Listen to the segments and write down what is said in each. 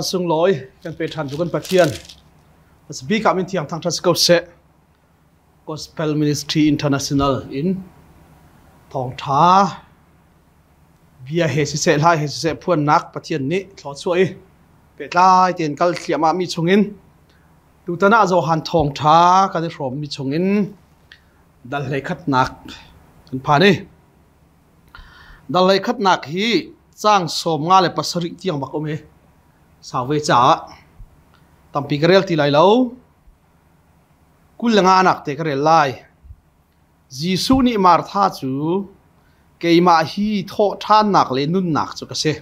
sung loi kan pe than tu kan pathian as bi ka min thiang thang thas ko se Gospel Ministry International in thong tha bia he se lai he se phuan nak pathian ni thlo chuai pe tlai ten kal thliama mi chungin tu tana zo han thong tha kan rom mi chungin dal hlei khat nak kan pha ni dal hlei khat nak hi chang som nga le pasari tiang bak ome sao về trả tầm pi cái thì lại lâu cú là ngã nặc thế cái lại Giêsu ni mar tha chú cái mà hi thọ than nặc lên nun nặc cho cái xe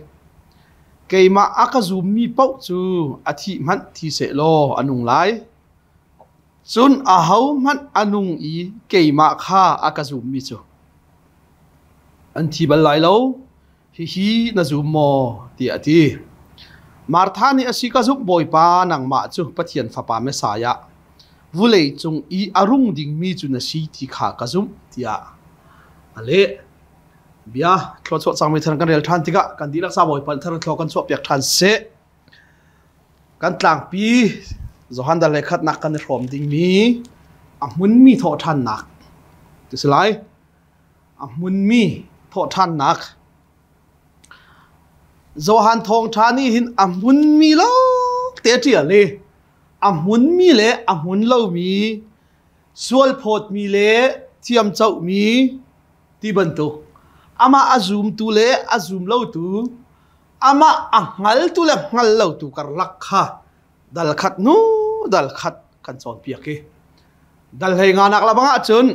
cái mà ác zoom mi bốc chú thị mắt thì sẽ lo anung lại chun hậu mắt anung ý cái mà kha ác zoom mi chú anh thì bal lại lâu hi na zoom mò thì Martha ni asika zup boy pa nang ma chu pathian fa pa Messiah vulei chung I arung ding mi chu na si thi kha ka zum tia ale bia thlo chho chang mi than kan rel than tika kan dilak sa boy pan thar thlo kan chho pek than se kan tlang pi zohan da lekhat nak kan rom ding mi amun mi tho than nak tislai amun mi tho than nak Zohan thong thani hin amun mi lo te tia le amun mi le amun lo mi sual phot mi le thiam chau mi ti ban tu ama azum tu le azum lo tu ama angal tu le ngal lo tu kar lak kha dal khat nu dal khat kan chon pia ke dal hei nga nak la banga chun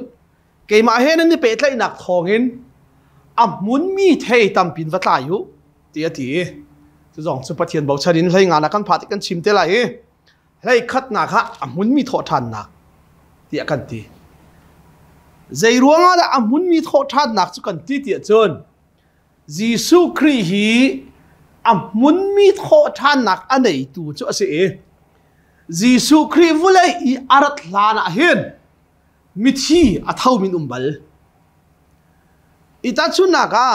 ke ma he nan ni pe tlai nak thongin amun mi thei tam pin wa tla yu tia ti chu jong chu pathian bo charin hlei nga na kan phat kan chim te lai hlei khat na kha amun mi tho than nak tia kan ti zai ruanga da amun mi tho than nak chu kan ti tia chon Giêsu Christ hi amun mi tho than nak anei tu chu ase Giêsu Christ vulai I arat lana hen mi thi a thau min umbal ita chu na ka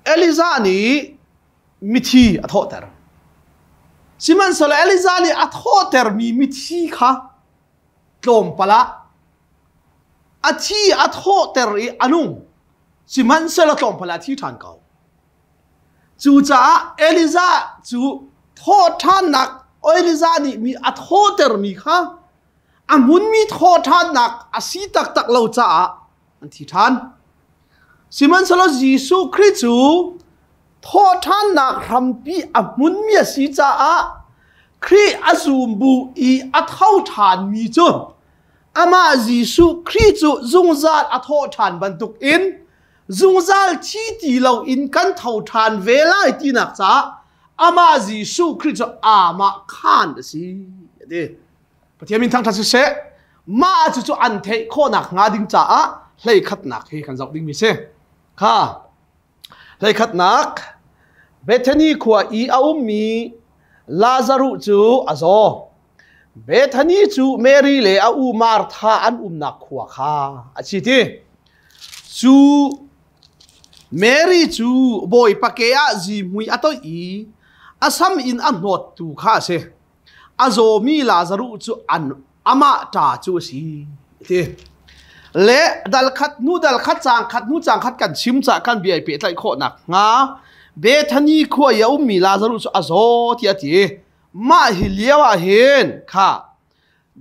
Eliza ni mithi athoter Siman sala Eliza ni athoter mi mithi kha tlom pala athi athoter I anung siman sala tlom pala thi than kau chu cha Eliza chu tho than nak Eliza ni mi athoter mi kha amun mi tho than nak asi tak tak lo cha an thi than Siman salo Giêsu Christ chu tho than nak rampi amun mi si cha a Christ azum bu I athau than mi chu ama Giêsu Christ chu zungzal atho than bantuk in zungzal thi ti lo in kan thau than velai ti nak cha ama Giêsu Christ chu ama khan si de pathiamin thang thasu se ma chu chu an thei kho nak nga ding cha a hlei khat nak he kan jok ding mi se kha hlei khat nak Bethany khua I aum mi Lazarus chu azo Bethany chu Mary le a u Martha an nak khua kha achi ti chu Mary chu boy pakea ji mui atoi I asam in an not tu kha se azo mi Lazarus chu an ama ta chu si ti le dal khat chang khat kan chim cha kan bi pe tlai kho nak nga Bethany kho yau mi Lazarus azo ti ati ma hiliawa hen kha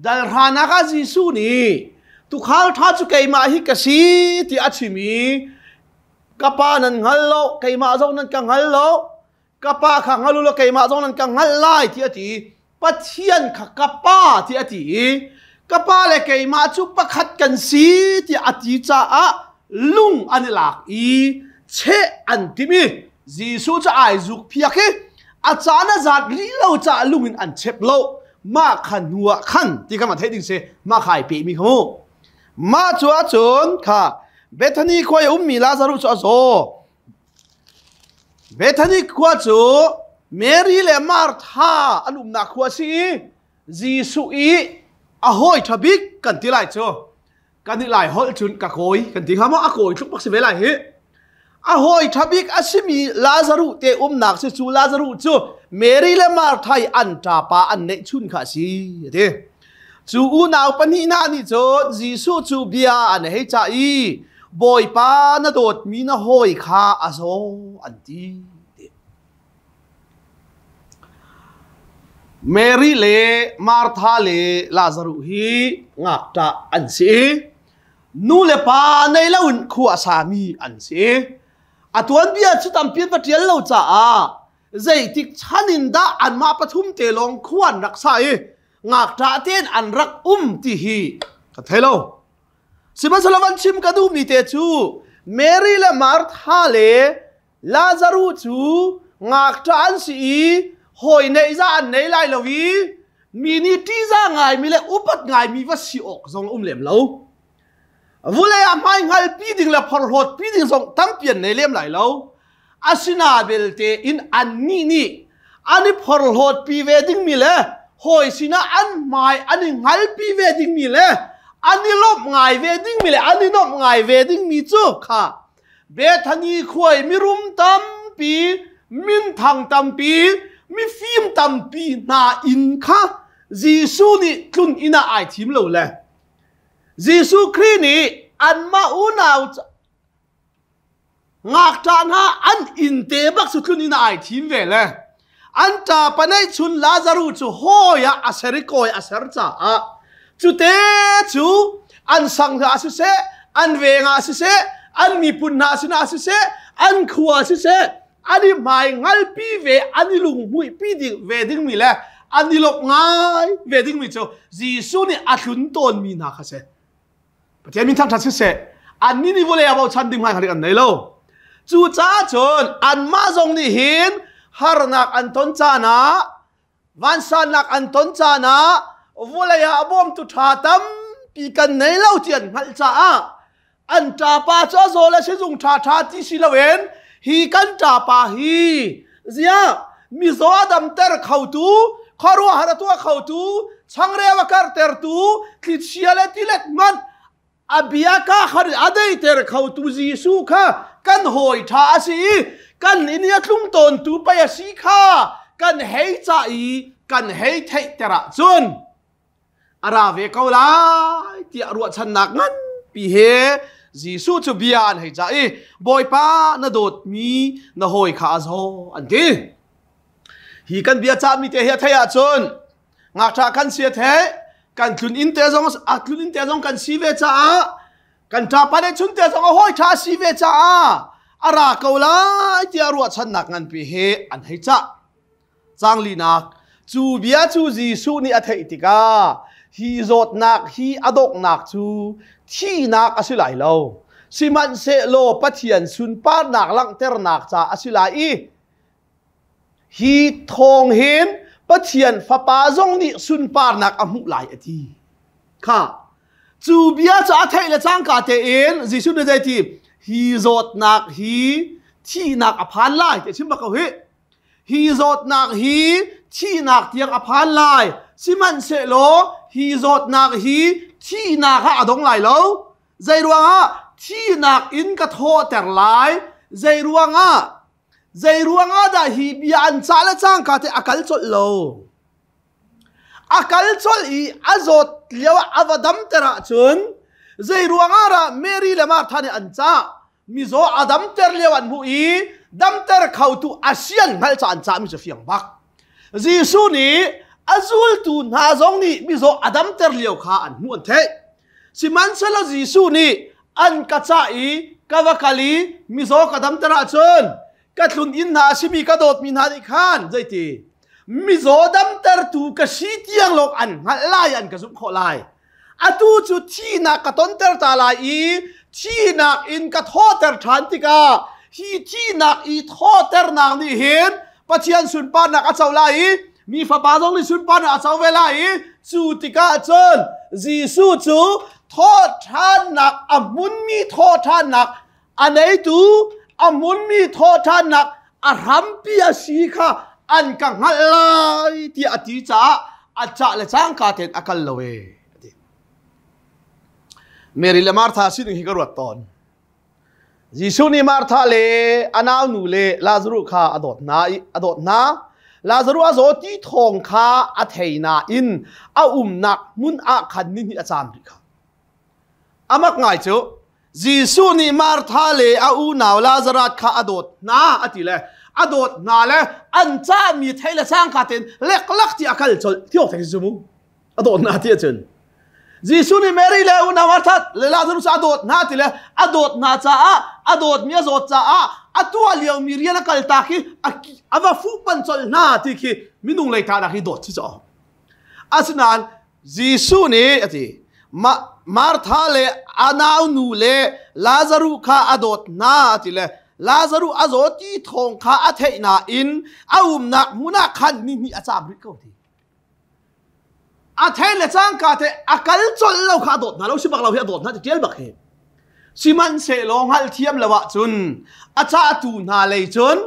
dal rana ka Giêsu ni tu khal tha chu kai ma hi ka si ti achimi kapa nan ngallo kai ma zo nan ka ngallo kapa kha ngalulo kai ma zo nan ka ngalai ti ati pathian kha kapa ti ati kapa le kai ma chu pakhat kan si ti ati cha a lung anilak I che antimi Giêsu cha ai zuk phiakhe achana zat li lo cha lungin an chep lo ma khan huwa khan ti kama thei ding se ma khai pe mi kho ma chua chon kha Bethany khoi mi Lazarus chu azo Bethany khwa chu Mary le Martha anum na khwa si Giêsu I ahoi thabik kan ti lai cho kan ni lai hol chun ka koi kan ti hama a koi thuk pak se velai he a hoi thabik asimi Lazaru te nak se chu Lazaru chu Mary le Martha an ta pa an ne chun kha si de chu u naw pani na ni cho Jisu chu bia an he cha I boy pa na dot mi na hoi kha azo an ti Mary le Martha le Lazaru hi ngak ta an si nu le pa nei laun khu asami an si atuan bia chu tam pian patial lo cha a zai tik chanin da an ma pathum te long khuan raksa e ngak ta ten an rak ti hi ka thelo siman salawan chim ka du mi te chu Mary le Martha le Lazaru chu ngak ta an si hoi nei za an nei lai lowi mi ni ti za ngai mi le upat ngai mi va si ok zong lem lo vule a mai ngal pi ding la phor hot pi ding zong tam pian nei lem lai lo asina belte in an ni ani phor hot pi ve ding mi le hoi sina an mai ani ngal pi ve ding mi le ani lop ngai ve ding mi le ani nop ngai ve ding mi chu kha be thani khoi mi rum tam pi min thang tam pi mi phim tam pi na in kha Jisu ni tlun ina ai thim lo le Jisu Christ ni an ma unaw ngak ta na an in te bak su tlun ina ai thim ve le an ta panai chun Lazaru chu hoya aserikoi aser cha a chu te chu an sang ha su se an ve nga su se an mi pun na su na su se an khua su se ani mai ngal pi ve ani lung hui pi ding ve ding mi le ani lop ngai ve ding mi cho Jisu ni athun ton mi na kha se pathian min thang tha se an ni vole about chan ding mai khari an nei lo chu cha chon an ma zong ni hin har nak an ton cha na van san nak an ton cha na vole ya bom tu tha tam pi kan nei lo tian ngal cha a an ta pa cho zo la se jung tha tha ti si lo wen hi kan ta pa hi zia mi zo adam ter khau tu kharu har tu khau tu changre wa kar ter tu thi chiale tilet man abia ka khar adai ter khau tu Jisu kha kan hoi tha si kan inia tlung ton tu pa ya si kha kan hei cha I kan hei thei tera chun ara ve ko lai ti ruwa chan nak ngan pi he Jisu chu bian hei cha I boy pa na dot mi na hoi kha zo an ti hi kan bia cha mi te he thaya chun ngak tha kan sia the kan tlun in te zong tlun in te zong kan si ve cha kan ta pa de chun te zong hoi tha si ve cha ara ko lai ti ruwa chan nak ngan pi he an hei cha chang li nak chu bia chu Jisu ni a thei tika hi zot nak hi adok nak chu thi nak asilai lo siman se lo pathian sun pa nak lang ter nak cha asilai hi thong hin pathian fa pa zong ni sun pa nak amu lai ati kha chu bia cha thei la chang ka te in Jisu ne dai ti hi zot nak hi thi nak aphan lai te chim ba ko hi zot nak hi thi nak tiang aphan lai siman se lo hi zot nak hi thi nak ha adong lai lo zai ruanga thi nak in ka tho ter lai zai ruanga da hi bian chala chang ka te akal chol lo akal chol I azot lewa avadam tera chun zai ruanga ra Mary le Martha ni ancha mizo adam ter lewan mu I dam ter khau tu asian ngal cha ancha mi fiang bak Jisu ni azul tu na zong ni mizo adam ter leo kha an mu an the siman sala Jisu ni an ka cha I kawakali mizo kadam tera chun katlun in na simi ka dot min ha ni khan zaiti mizo dam ter tu ka si tiang lok an ngalai an ka zum kho lai atu chu thi na ka ton ter ta lai I thi na in ka tho ter than tika hi thi na I tho ter nang ni hin pathian sun pa na ka chau lai mi fa ba jong ni sun pa na chau ve lai chu tika chon Jisu chu tho than nak amun mi tho than nak anei tu amun mi tho than nak aram pi asi kha an ka ngalai ti ati cha acha le chang ka ten akal lowe Mary le Martha sin hi garwat ton ยิสุนีมาร์ธาเลอานาวนูเลลาซารุข้าอดอดนาลาซารุอาโซที่ทองข้าอัเทนาอินอานักมุนอาขันนินอาจารย์ริข้าอามักง่ายเจ้ายิสุนีมาร์ธาเลอาณาวลาซารัดข้าอดนาอติเลอดนาเลอันจ้ามีเทเลสร้างขาเต็นเล็กลักที่อาคัลจลที่ออกจากจิมูอดนาที่จนยิสุนีเมรีเลอุนามาร์ธาเลลาซารุสอดนาติเลอดนาจ้าอดมีอาโซจ้าอัตัวเลี้ยวมีเรียนกัลตาคีอาว่าฟูปันจลนาที่คีมินุงเลยตาดักฮีโดดที่จ้าอาสนันยิสุนีอติมาร์ธาเลอานาวนูเลลาซารุข้าอดนาติเลลาซารุอาโซที่ทองข้าอัเทนาอินนักมุนักขันนี่อาจารย์ริกเอาทีอาเทเลจังกาเทอากัลจลเราข้าอดนาเราชิบักเราเฮียอดนาจะเกี่ยวบักเฮสิมันเสลองฮัลเทียมละวะจุนอาจารย์ตูนาเลยจุน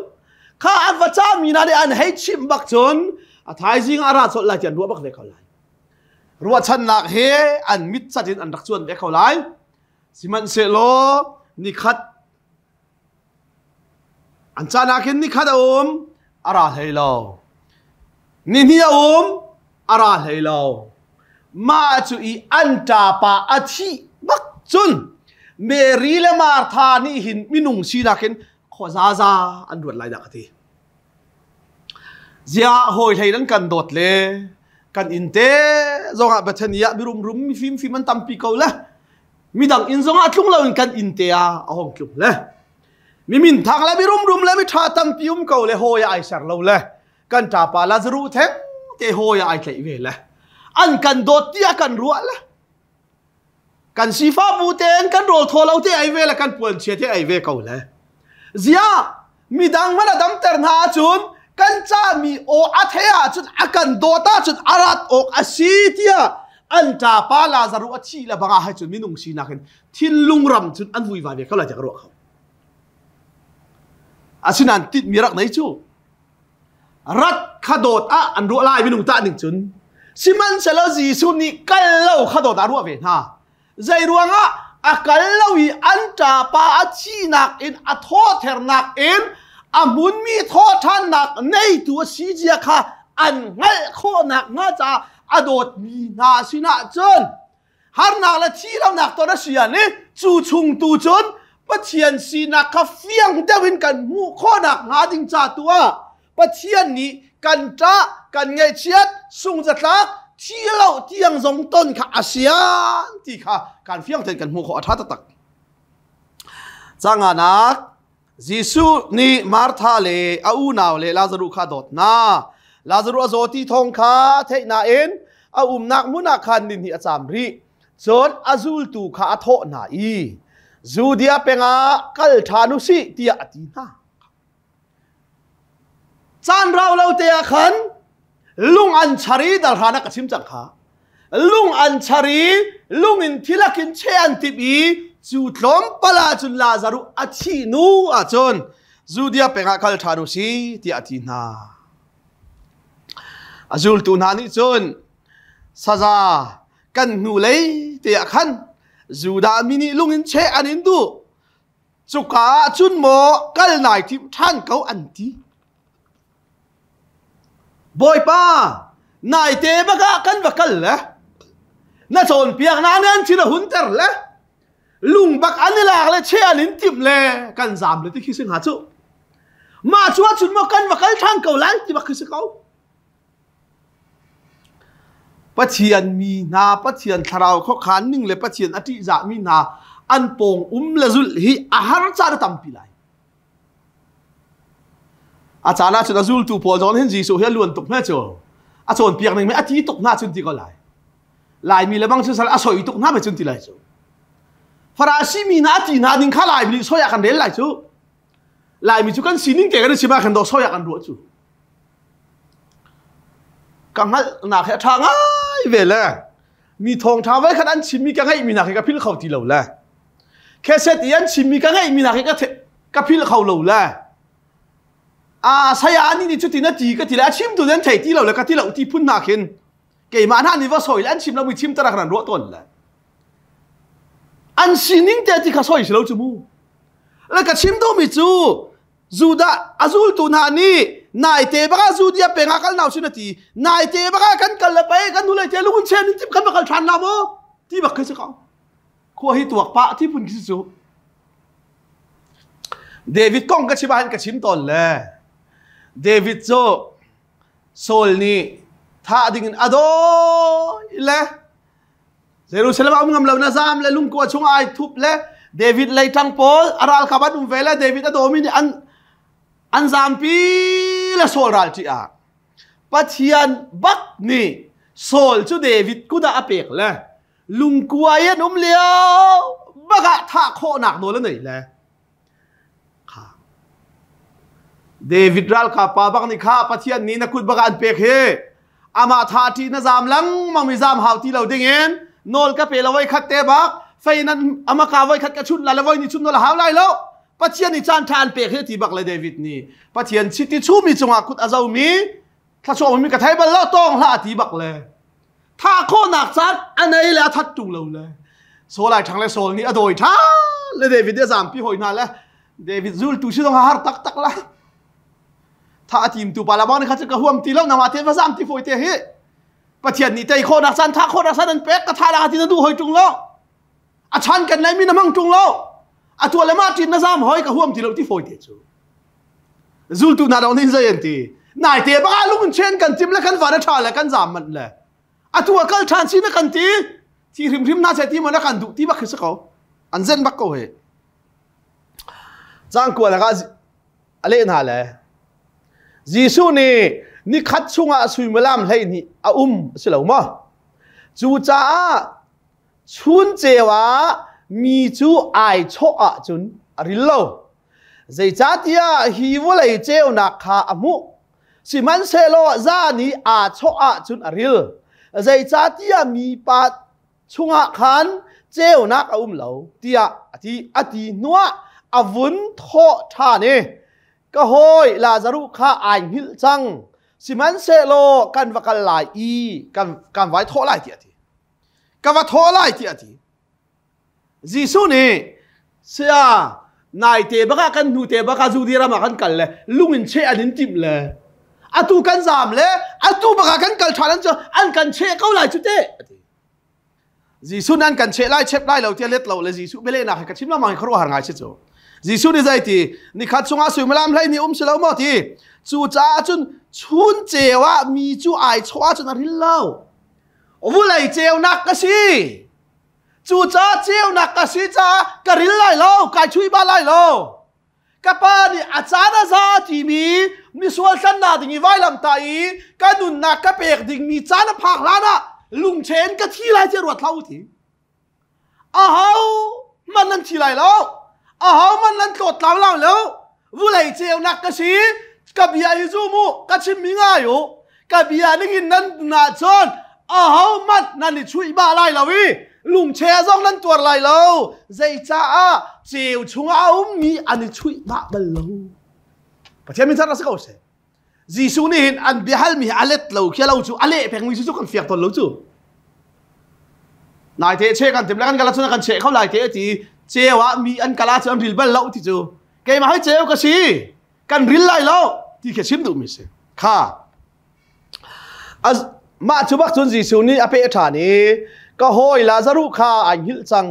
ข้าอัฟจามีนาเดอันให้ชิมบักจุนอาทายจิงอาราสดลายจันรัวบักเวเขาไลรัวชันหนักเฮอันมิดสัจินอันรักชวนเวเขาไลสิมันเสลนิคัดอันจานักินนิคัดอาราเฮลาวนินีอาราเฮลาวมาจุอีอันตาปาอาทิบักจุนเมรีเลมาร์ธานี่หินมินุงชีนักินขอซาอันรวดลายดักทีเจ้าหอยไทยนั้นกันโดดเลยกันอินเตจงอาบัชนียะบิรุมมีฟิล์มมันตั้มปีเก่าเลยมีดังอินจงอาทุ่งเรากันอินเตอะเอาห้องคลุมเลยมีมินทางเลยบิรุมเลยไม่ท่าตั้มปีเก่าเลยหอยไอเสร์เราเลยกันจ่าปาลาซารุเทงเตหอยไอใจเวเลยอันกันโดดเตี้ยกันรัวเลยกันสีฟ้าบูเตนกันโรลโทเราที่ไอเวละกันปวนเชียที่ไอเวเก่าเลยเสียมีดังมันดัมเตอร์นาจุนกันจ้ามีโออัธยาจุนอากันโดตาจุนอารัดอกอาชีเทียอันจ่าปาลาซารุอชีละบังอาให้จุนมินุงชีนักทินลุงรำจุนอันวุยวายเขาเลยจะรู้เขาอาชินันติดมีรักไหนจูรัดขดดอันรู้ลายมินุงตาหนึ่งจุนสิมันเสลจีซุนี่กันเล่าขดดอารู้เวน่าใจรวงอากัลลาวีอันจ่าปาอาชีนักอินอัทอเทอร์นักอินอามุนมีทอท่านนักในตัวซีเจียค่ะอันเงยโคนักน่าจะอดดมีนาสินะจนฮาร์นักละที่เราหนักตัวนั้นเสียนี่จูชุงตูจนปะเทียนสีนักข้าเฟียงเดวินกันมูโคนักงาดิงจ่าตัวปะเทียนนี้กันจ้ากันเงยเชียดสุงจัดลักที่เราที่ยังทรงต้นข้าอาเซียนที่ข้าการเฟี้ยงเถิดกันหัวขอทัดตักจังอานักยิสุนีมาร์ธาเลอาณาวเลลาซารุข้าดดนาลาซารุอาโซที่ทองข้าเทนาเอ็นนักมุนักขันนินที่อาจารย์รีจนอาซูลตูข้าอัทโนาอีจูเดียเป็นกัลธานุสิที่อาตีนาจานเราเตียขันลุงอันชารีดัลฮานักชิมจังข้าลุงอันชารีลุงอินทิลักินเชอันติบีจูดล้มปลาจุลลาซารุอาชีนูอาจนจูเดียเป็นกัลธานุสิที่อาตีนาอาจูลตูนานิจนซาซากันนูเลยเตียขันจูดามินิลุงอินเชอันอินดูจุกาจุนโมกัลนายทิมท่านเขาอันทีบอยป้านายเตบกะกันบักกันละน่าสนเปียกนาเนี่ยชิระหุ่นเตอร์ละลุงบักอันนี่แหละเลยเชียนินติมเลยกันสามเลยที่คิดสิ่งหาจุมาชัวจุนโมกันบักกันท่านเขาล้างที่บักคิดสิ่งเขาปะเทียนมีนาปะเทียนทาราวเขาขานนิ่งเลยปะเทียนอธิจามีนาอันปงละจุลฮีอาหารจาระตั้มปีไลอาจารย์น่าจะจุลตูพอจอนเห็นจีโซเฮียล้วนตกแม่โจอาจารย์เปียกหนึ่งไม่อาทิตย์ตกหน้าจุนตีก็ไลมีเลยบางชุดสารอาศัยตกหน้าไปจุนตีไลโจฟราชิมีนาตีนาดิ้งข้าไลมีโซยากันเดลไลโจไลมีจุกันสีนิ่งเก่งกันชิมากันดอกโซยากันรัวโจกังหันหนักแค่ทางเวล่มีทองท้าไว้ขนาดชิมีกังให้มีหนักกับพิลเขาตีเหล่าละแค่เสตียนชิมีกังให้มีหนักกับพิลเขาเหล่าละสายอันนี้จุดที่นั่นจีก็ที่แล้วชิมตัวนั้นใช่ที่เราแล้วก็ที่เราที่พุ่นหนักเห็นเกี่ยมาหน้านี่ว่าสวยแล้วชิมเราไม่ชิมตระกันรัวต้นละอันสิ่งนี้แต่ที่เขาสวยเราจมูก แล้วก็ชิมดูมิจูจูดาอาจูลตุนานีนายเตบะกาจูดียเป็นอาการหนาวสินาทีนายเตบะกากันกันละไปกันดูเลยเจลุนเชนที่กันบักชันลาโมที่บักคือสักเขาขั้วให้ตัวปะที่พุ่นคิดจูเดวิดก้องก็ชิบะกันกับชิมตอนเลยเดวิดโจโซลนี่ท่าดิ่งอโดเลยเซรูเซลมาอุ้มกำลังนาซามเลยลุงกัวช่วงไอทุบเลยเดวิดเลยทั้งโพลอาราลขับดุมเวลเดวิดอโดมินอันซามปีและโซลรัลที่อาปัจจัยบักนี่โซลจูเดวิดกูด่าเปกเลยลุงกัวยันอุ้มเลี้ยวบักท่าโคหนักโดนแล้วไหนเลยเดวิดรัลขับปาบักนี่ข้าปัจจัยนี้นักขุดบักอันเปกเฮอามาท่าที่นาซามลังมามีซามหาวที่เราดิ่งเงินโนลก็เปลเอาไว้คัดเตบักไฟนั้นอามากาไว้คัดกระชุนละละไว้นี่ชุนโนละหาวไล่แล้วปัจจัยนี้จานทานเปกเฮที่บักเลยเดวิดนี่ปัจจัยชิติชูมีจงอาคุดอาเจ้ามีถ้าชอบมันมีกระไทบัลแล้วต้องละที่บักเลยถ้าโคหนักซัดอันไหนแล้วทัดจุงเราเลยโซลายทางเลยโซลนี่อโดยท่าเลยเดวิดเดี๋ยวสามปีหอยนานแล้วเดวิดซูลตูชิต้องหาตักตักละถ้าทีมตูปาลาบอนนี่เขาจะกระห่มตีแล้วนำมาเทวะสามที่ฝอยเตะเฮประเทศนี้ใจโคนักสันท่าโคนักสันนั้นเป็กกระทาลาที่นั่นดูหอยจุงแล้วอาชันกันไหนมีน้ำมังจุงแล้วอาตัวเลมาจินนะซ้ำหอยกระห่มตีแล้วที่ฝอยเตะจูลตูนาดาวนินเซนตีนายเตะบ้าลุงเชนกันจิมแล้วกันฟาดชาแล้วกันสามมันเลยอาตัวกัลชันซีนักกันตีที่ริมน่าจะที่มันนักกันดูที่บักคือสักเขาอันเซนบักเขาเฮจ้างกวนแล้วก็อะไรนั่นแหละยิสุนี่ขัดช่วงสุยมลามให้นี่สิเหล่ามาจูจ้าชุนเจวามีจูไอโชอะจุนริลโลใจจ้าที่ฮิวเลยเจ้านักขาอมุสิมันเซโลจานี่อาโชอะจุนริลใจจ้าที่มีปัดช่วงขันเจ้านักเหล่าที่อดีนัวอวุนโทธานี่ก็โหยลาซารุข้าไอหิลจังสิมันเซโลกันวักันหลายกันไว้โทไล่ที่อดีกันว่าโทไล่ที่อดียิสุนี่เสียนายเตบกันนูเตบกันจูดีรามากันเลยลุงอินเชอันนี้ติมเลยอาตูกันสามเลยอาตูบกันกันชาลันเจออันกันเชเขาไล่จุดเตยิสุนั่นกันเชไล่เชฟไล่เราเทียเล็ดเราเลยยิสุไม่เล่นนะให้กันชิมละมันเขารู้หางไงเช่ยิสุนี่ใจที่นี่ขัดช่วงอาสุยมาลามให้นี่เสลาวมาที่จูจ้าจุนชุนเจวะมีจูไอชัวจุนริลเล่าวุ้ยเจวนักกะสิจูจ้าเจวนักกะสิจ้ากะริลไล่เล่ากายช่วยบ้านไล่เล่ากะป้านี่อาจารย์ซาที่มีส่วนสันนาดิ่งไว้ลำไตกันนุนนักกะเปกดิ่งมีจานผักล้านะลุงเชนก็ที่ไรจะรวดเท่าที่มันนั่นที่ไรแล้วมันนั่นกดเราแล้ววุ้ยเจวนักกะสิกับยาฮิจูมูกับชิมมิง่ายอยู่กับยานี่กินนั่นนาจอนมันนั่นนี่ช่วยบ้าไล่เราวิลุงเชซองนั่นตัวไล่เราใจจ้าเจียวช่วงมีอันนี้ช่วยบ้าบัลเราประเทศมินทราสก้าเสจีซูนี่เห็นอันเบียฮัลมีอะไรเราแค่เราจูอะไรเพียงมีจูกันเฟียกตนเราจูนายเทเชกันเต็มแล้วกันกันละชนกันเชเขาไล่เทที่เจียวมีอันกะลาจะอันริลบัลเราที่จูแกมาให้เจียวก็สิกันริลไล่เราที่แค่ชิมดูมิเสค่ะมาจุบักจุนจีซูนี่อเปอฐานีก็โหยลาซารุข้าอันหิลจัง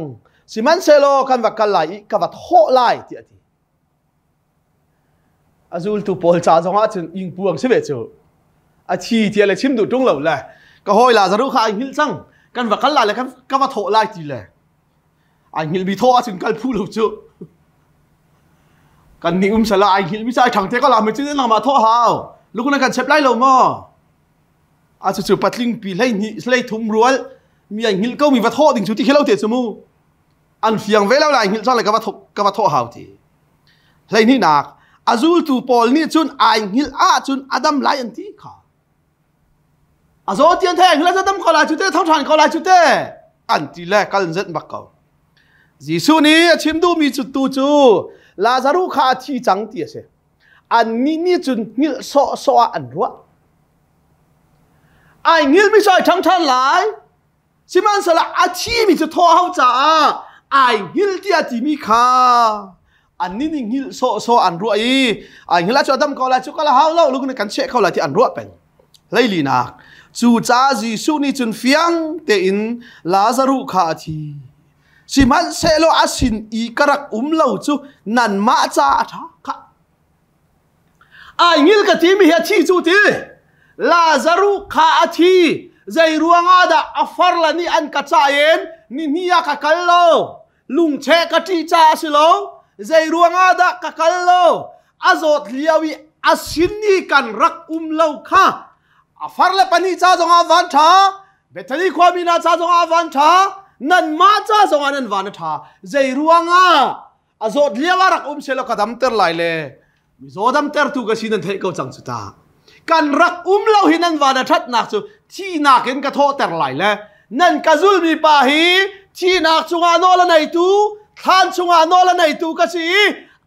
สิมันเซโลกันวักกันไล่กับวัดโหไล่ที่อดีอาจูลตูโพลจ้าจงอาจุนยิงปวงสิเวจูอาชีที่อะไรชิมดูตรงเราเลยก็โหยลาซารุข้าอันหิลจังกันวักกันไล่เลยกันกับวัดโหไล่ที่เลยอันหิลมีโทอาจุนกันพูดเราจูกันนี่สลายหิลไม่ใช่ถังเทก็ลาไม่ใช่นำมาโทษเขาลูกนั่นกันเช็ดไล่เรามั่วอาจจะปัดลิงปีไล่นี่ไล่ทุ่มรัวมีอันหิลก็มีวัดโทษดิ่งชุดที่เขาเตะสมูอันเฟียงเวลาไล่หิลจ้าเลยกับวัดโทษเขาทีไล่นี่นักอาจูลตูปอลนี่จุนอันหิลจุนอดัมไล่อันที่เขาอาโซเทียนแทงหิลจะดำเขาไล่ชุดเตะเท่าทันเขาไล่ชุดเตะอันที่แรกกันเซ็ตบักเขายิสุนี่ชิมดูมีจุดตูจูลาซารุข้าที่จังเตียเสอันนี้จุนนิลโซอันรัวไอ้นิลไม่ใช่ทั้งท่านหลายสิมันสละอาชีมีจะทอเขาจ้าไอ้นิลที่อาทิมีข้า อันนี้นิ่งหิลโซอันรัวอันหิลจอดำเขาละจุกละหาวเล่าลูกนี่กันเชะเขาละที่อันรัวเป็นเลยลีนักจูจ้าจีสุนี่จนเฟียงเตอินลาซารุขาทีสิมันเซโลอาสินอีกรักเล่าจูนันมาจ้าท่าค่ะอันหิลกะทีมีเหตุที่จูทีลาซารุขาทีใจรัวงาดาอัฟาร์ลานี่อันกัจจาเอ็นนี่นี่ยากะกัลโลลุงเชกะทีจ้าสิโลใจรัวงาดากะกัลโลอาโจดเลียวิอาสินนี่กันรักเล่าค่ะอัฟาร์ลาปนีจ้าจงอาวันท่าเบตนีความมีนาจ้าจงอาวันท่านันมาจ้าจงอานันวันท่าใจรัวงาอาโจดเลียวรักเชลกะดำเตอร์ไลเล่มิโซดำเตอร์ตุกะสินันเทกเอาจังสุดากันรักเล่าหินันวานาทัดนักจูที่นักเห็นกระโทแต่ไหลแล้วนั่นกะซุลมีปาฮีที่นักจงอานอละในตูท่านจงอานอละในตูกะสี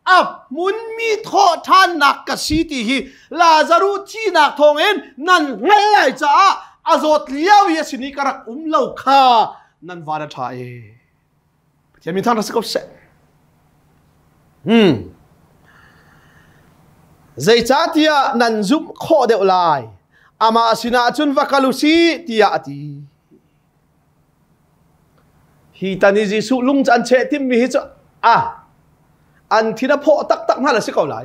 อับมุนมีโทท่านนักกะสีตีฮีลาซารุที่นักทองเอ็นนั่นไงจ้าอาโจดเลี้ยวยิสนิกรักเล่าข้านั่นวานาทายจะมีท่านรักกับเสใจจ้าที่นันซุมโคเดวไลอามาสินาจุนวักลุสีที่อาทีฮีตานิจิสุลุงจันเชติมมีฮิจอันที่นับพอตักนั่นแหละสิเขาไล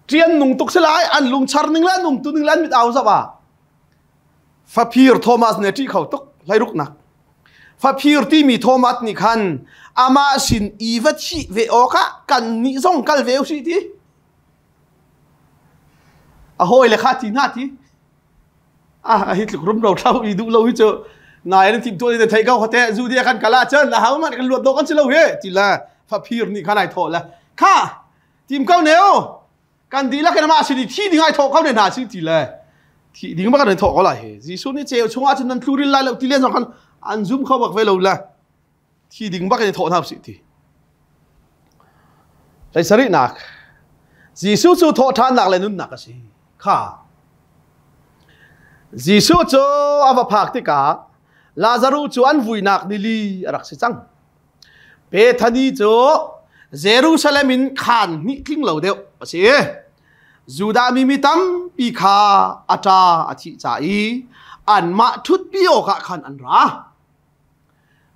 เจียนนุ่งตุกสลายอันลุงชาร์นึงแล้วนุ่งตุนึงแล้วมิดเอาซะบ่าฟาพีร์โทมัสเนี่ยที่เขาตุกไล่รุกนักฟาพีร์ที่มีโทมัสนี่คันอามาสินอีวัชิเวโอคะกันนิซงกัลเวลสิที่โอ้ยเลยข้าทีน่าทีฮิตลุกรุมเราเท่าอีดูเราฮิตเจอนายนั่นทีมตัวนี้แต่ไทยเขาเขาแต่จูเดียกันกะลาเจนแล้วหาว่ามันกันรวดโดกันเชลเฮทีละฟ้าพีร์นี่ข้านายโทษแล้วข้าทีมเขาเนียวกันดีแล้วกันมาสิที่ดิ้งไอ้โทษเขาเนี่ยหาสิทีละที่ดิ้งมากันเนี่ยโทษเขาเลยจีสุนี่เจ้าชงอาจจะนั่นคลูริลไล่แล้วทีเลี้ยงสองคนอันซุ่มเขาบอกไว้เราละที่ดิ้งมากันเนี่ยโทษทำสิทีไอ้สรินักจีสุจูโทษทานหนักเลยนุ่นหนักกันสิข้าจีสุจูอาวัพักติกาลาซารุจูอันวุยนักนิลีรักสิจังเปธานีจูเยรูซาเล็มินขานนี่ทิ้งเหล่าเดียวสิจูดามิมิตัมปีคาอาจาอธิจายอันมาทุดปีโอกะขันอันรา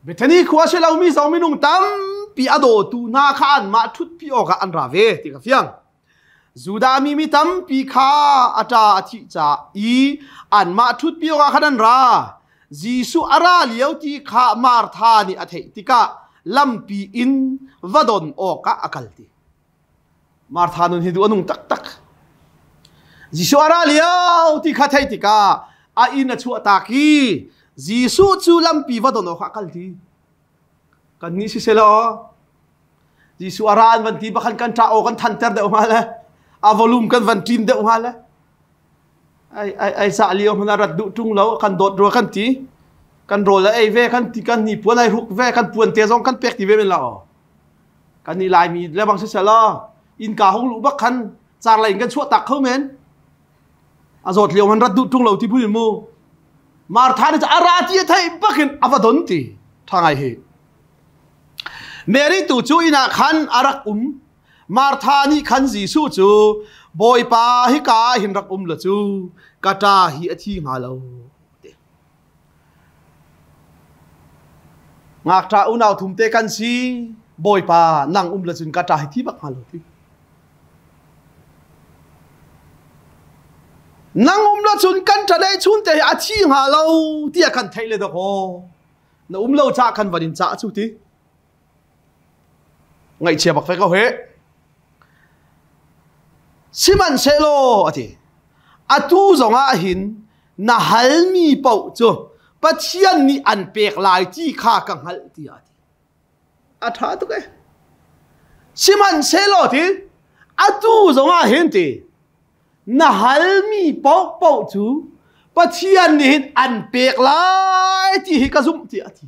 เปธานีขวาเชลามีสองมินุงตัมปีอโดตูนาขานมาทุดปีโอกะอันราเวติกาเฟียงจูดามิมิตัมปีคาอาจาอธิจายอันมาทุดปีโอกะขันอันราจีสุอาราเลียวที่ข้ามาร์ธานี่อธิติกาลัมปีอินวัดอนโอกะอักลตีมาร์ธานุนฮิดูอนุงตักจีสุอาราเลียวที่ข้าไทยติกาอินชัวตากีจีสุจูลัมปีวัดอนโอกะอักลตีกันนี้สิเซลล์จีสุอาราอันวันที่บักันกันจ้าโอกันทันเตอร์เดอมาเลยวอลุ่มกันวันทีมเดอมาเลยไอ้สาลีอมันรัดดุจุงแล้วกันโดดรัวกันทีกันโรลไอ้เวกันที่กันนี่ปวนไอ้รุกเวกันปวนเตะซองกันเปียกที่เวเป็นเรากันนี่ลายมีแล้วบางสิ่งเสละอินกาหงลูกบักคันจารอะไรกันชั่วตักเขาเหม็นอาโจดเลียวมันรัดดุจุงเราที่พูดมูมาร์ธานี่จะอาราที่ไทยบักเห็นอวดอนตีทางไอ้เหตุเมริตูจูอินาคันอารักมาร์ธานี่คันจีสูจูบอยปาฮิกาหินรักละจูกาตาฮิอธิมาเลวงักตาอุณาวทุ่มเตกันซีบอยปานังละจุนกาตาฮิที่บักมาเลวที่นังละจุนกันจะได้ชุนเตอธิมาเลวที่อากันไทยเลยดอกโหนังละจ้ากันวันนี้จ้าชุที่ไงเชียบักไฟเขาเฮสิมันเซโลอะทีอาตูจงอาหินน่าฮัลมีเป่าจูปัจจัยนี้อันเปกลายที่ข้ากังฮัลที่อะทีอาท่าตุกเอสิมันเซโลทีอาตูจงอาหินทีน่าฮัลมีเป่าจูปัจจัยนี้อันเปกลายที่ฮิกาซุมที่อะที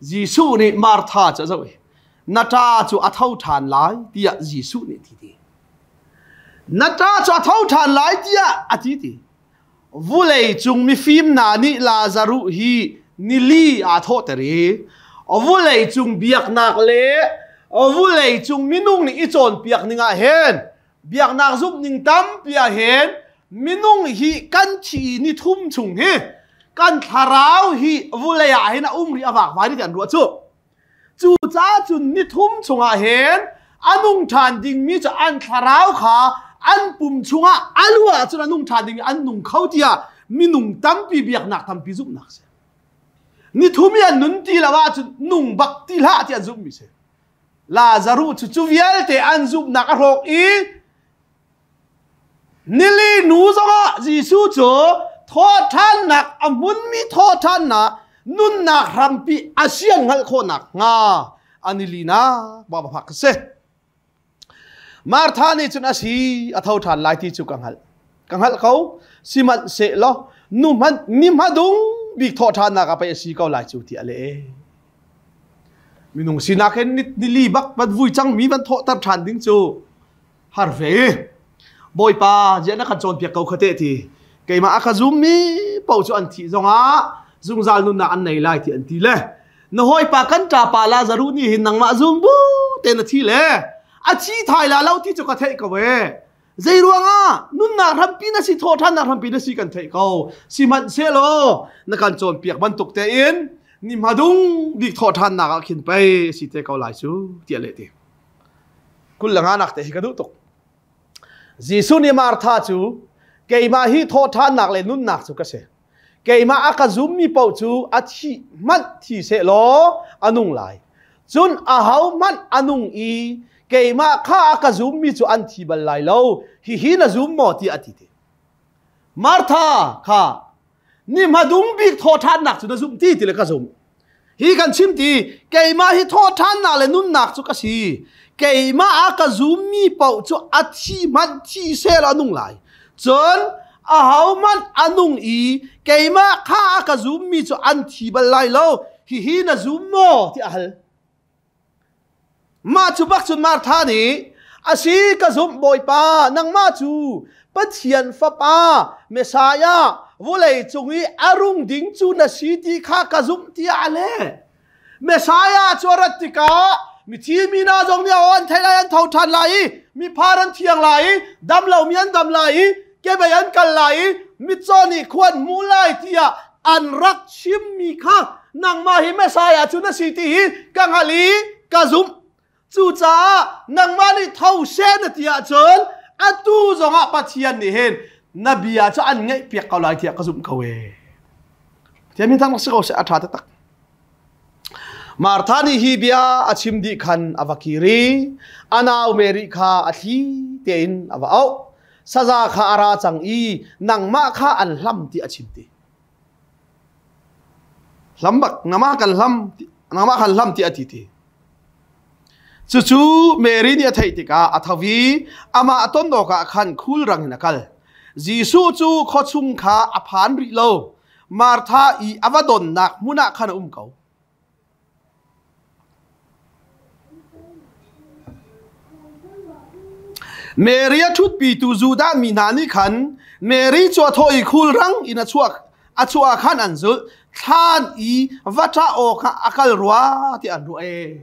จีสุนี่มาร์ธาจะเจ้านาตาจูอัฐาวทานหลายที่อะจีสุนี่ทีนาตาจูอัฐาวทานหลายที่อะอธิติวุเลยจุงมีฟิมนานิลาซารุฮีนิลีอาโทเตรีวุเลยจุงเบียกนักเล่ vu lei chung minung ni ichon piak ninga hen biak nak zup ning tam pia hen minung hi kan thi ni thum chung hi kan tharau hi vu leya hen a ri awak vai ni kan ru chu cha chun ni thum chunga hen anung than ding mi cha an tharau kha an pum chunga alwa chuna nung than ding an nung khautia minung tam pi biak nak tam pi zup nak se ni thumian nun ti lawa chu nung bak ti la ti an zup mi se Lazaru chu vial te an zup nak a rok i nili nu zonga jisu chu tho than nak amun mi tho than na nun nak rampi asian ngal kho nak nga anilina baba phak se Martha ni chun asi a thau than lai ti chu kanghal kau siman se lo nu man ni madung bi tho than na ka pa si kau lai chu ti ale minung sinaken ni li bak bat vui chang mi ban tho tar than ding chu har ve boy pa je na kan chon pia kau khate thi keima akha zum mi pau chu an thi zonga zung zal nun na an nei lai thi an ti le no hoi pa kan ta pa la zaru ni hin nang ma zum bu te na thi le a chi thai la lau ti chu ka thei ka we zai ruanga nun na ram pi na si tho than na ram pi na si kan thei kau si man se lo na kan chon piak ban tuk te in ni madung dik tho than na ka khin pai si te kau lai chu ti le ti kul langa nak te ka du tok jisu ni Martha chu keima hi tho than nak le nun nak chu ka se keima aka zum mi pau chu athi man thi se lo anung lai chun a hau man anung i keima kha aka zum mi chu an thi bal lai lo hi na zum mo ti ati te Martha kha ni madung bik tho than nak chu na zum ti le ka zum hi kan chim ti keima hi tho than na le nun nak chu ka si keima aka zum mi pau chu athi man thi se la nung lai chon a hau man anung i keima kha aka zum mi chu an thi bal lai lo hi na zum mo ti ahal ma chu bak chun Martha ni asi ka zum boy pa nang ma chu pathian fa pa Messiah volei chungi arung ding chu na city kha ka zum ti ale Messiah choratika mi thi mi na jong ni on thailai an thau than lai mi pharan thiang lai dam lo mian dam lai ke bayan kal lai mi choni khwan mu lai tia an rak chim mi kha nang ma hi Messiah chu na city hi kangali ka zum chu cha nang ma ni thau se na tia chon atu zonga pathian ni hen nabia cho an ngai piak kau lai thia ka zum kawe te min thang se ko se atha tak Martha ni hi bia achim di khan avakiri anau Mary kha athi tein avao saza kha ara chang i nang ma kha an hlam ti achim ti lambak nama kan hlam nama kan hlam ti ati ti chu Mary ni athai ti ka athawi ama aton do ka khan khul rang na kal Jisu chu khochung kha aphan ri lo Martha i avadon nak muna khan kau Mary thut pi tu Juda mi nani khan Mary chu thoi khul rang ina chuak achua khan anzul than i vata o kha akal ruwa ti an ru e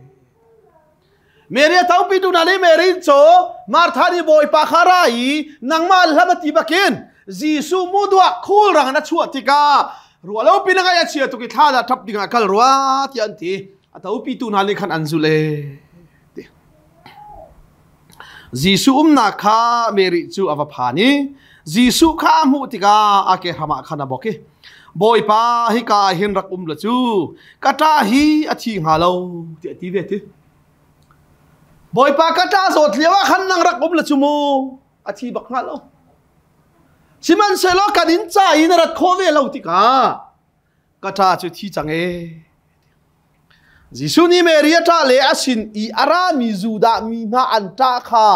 Mary tau pi tu nani Mary cho Martha ni boy pa kharai nangma lamati bakin Jisu mudwa khul rang na chuat tika rualo pinanga ya chia tu ki thada thap dinga kal ruwa ti an ti atau pi tu nani khan anzule Jisu na kha Mary chu avaphani Jisu kha mu tika ake hama khana boki boy pa hi ka hin rak la chu kata hi achi ngalo ti ti ve ti boy pa kata zot lewa khan nang rak la chu mo achi bak ngalo siman selo kanin cha in rat khove lo tika kata chu thi change Jisu ni Mary ta le asin i ara mi Juda mi na anta kha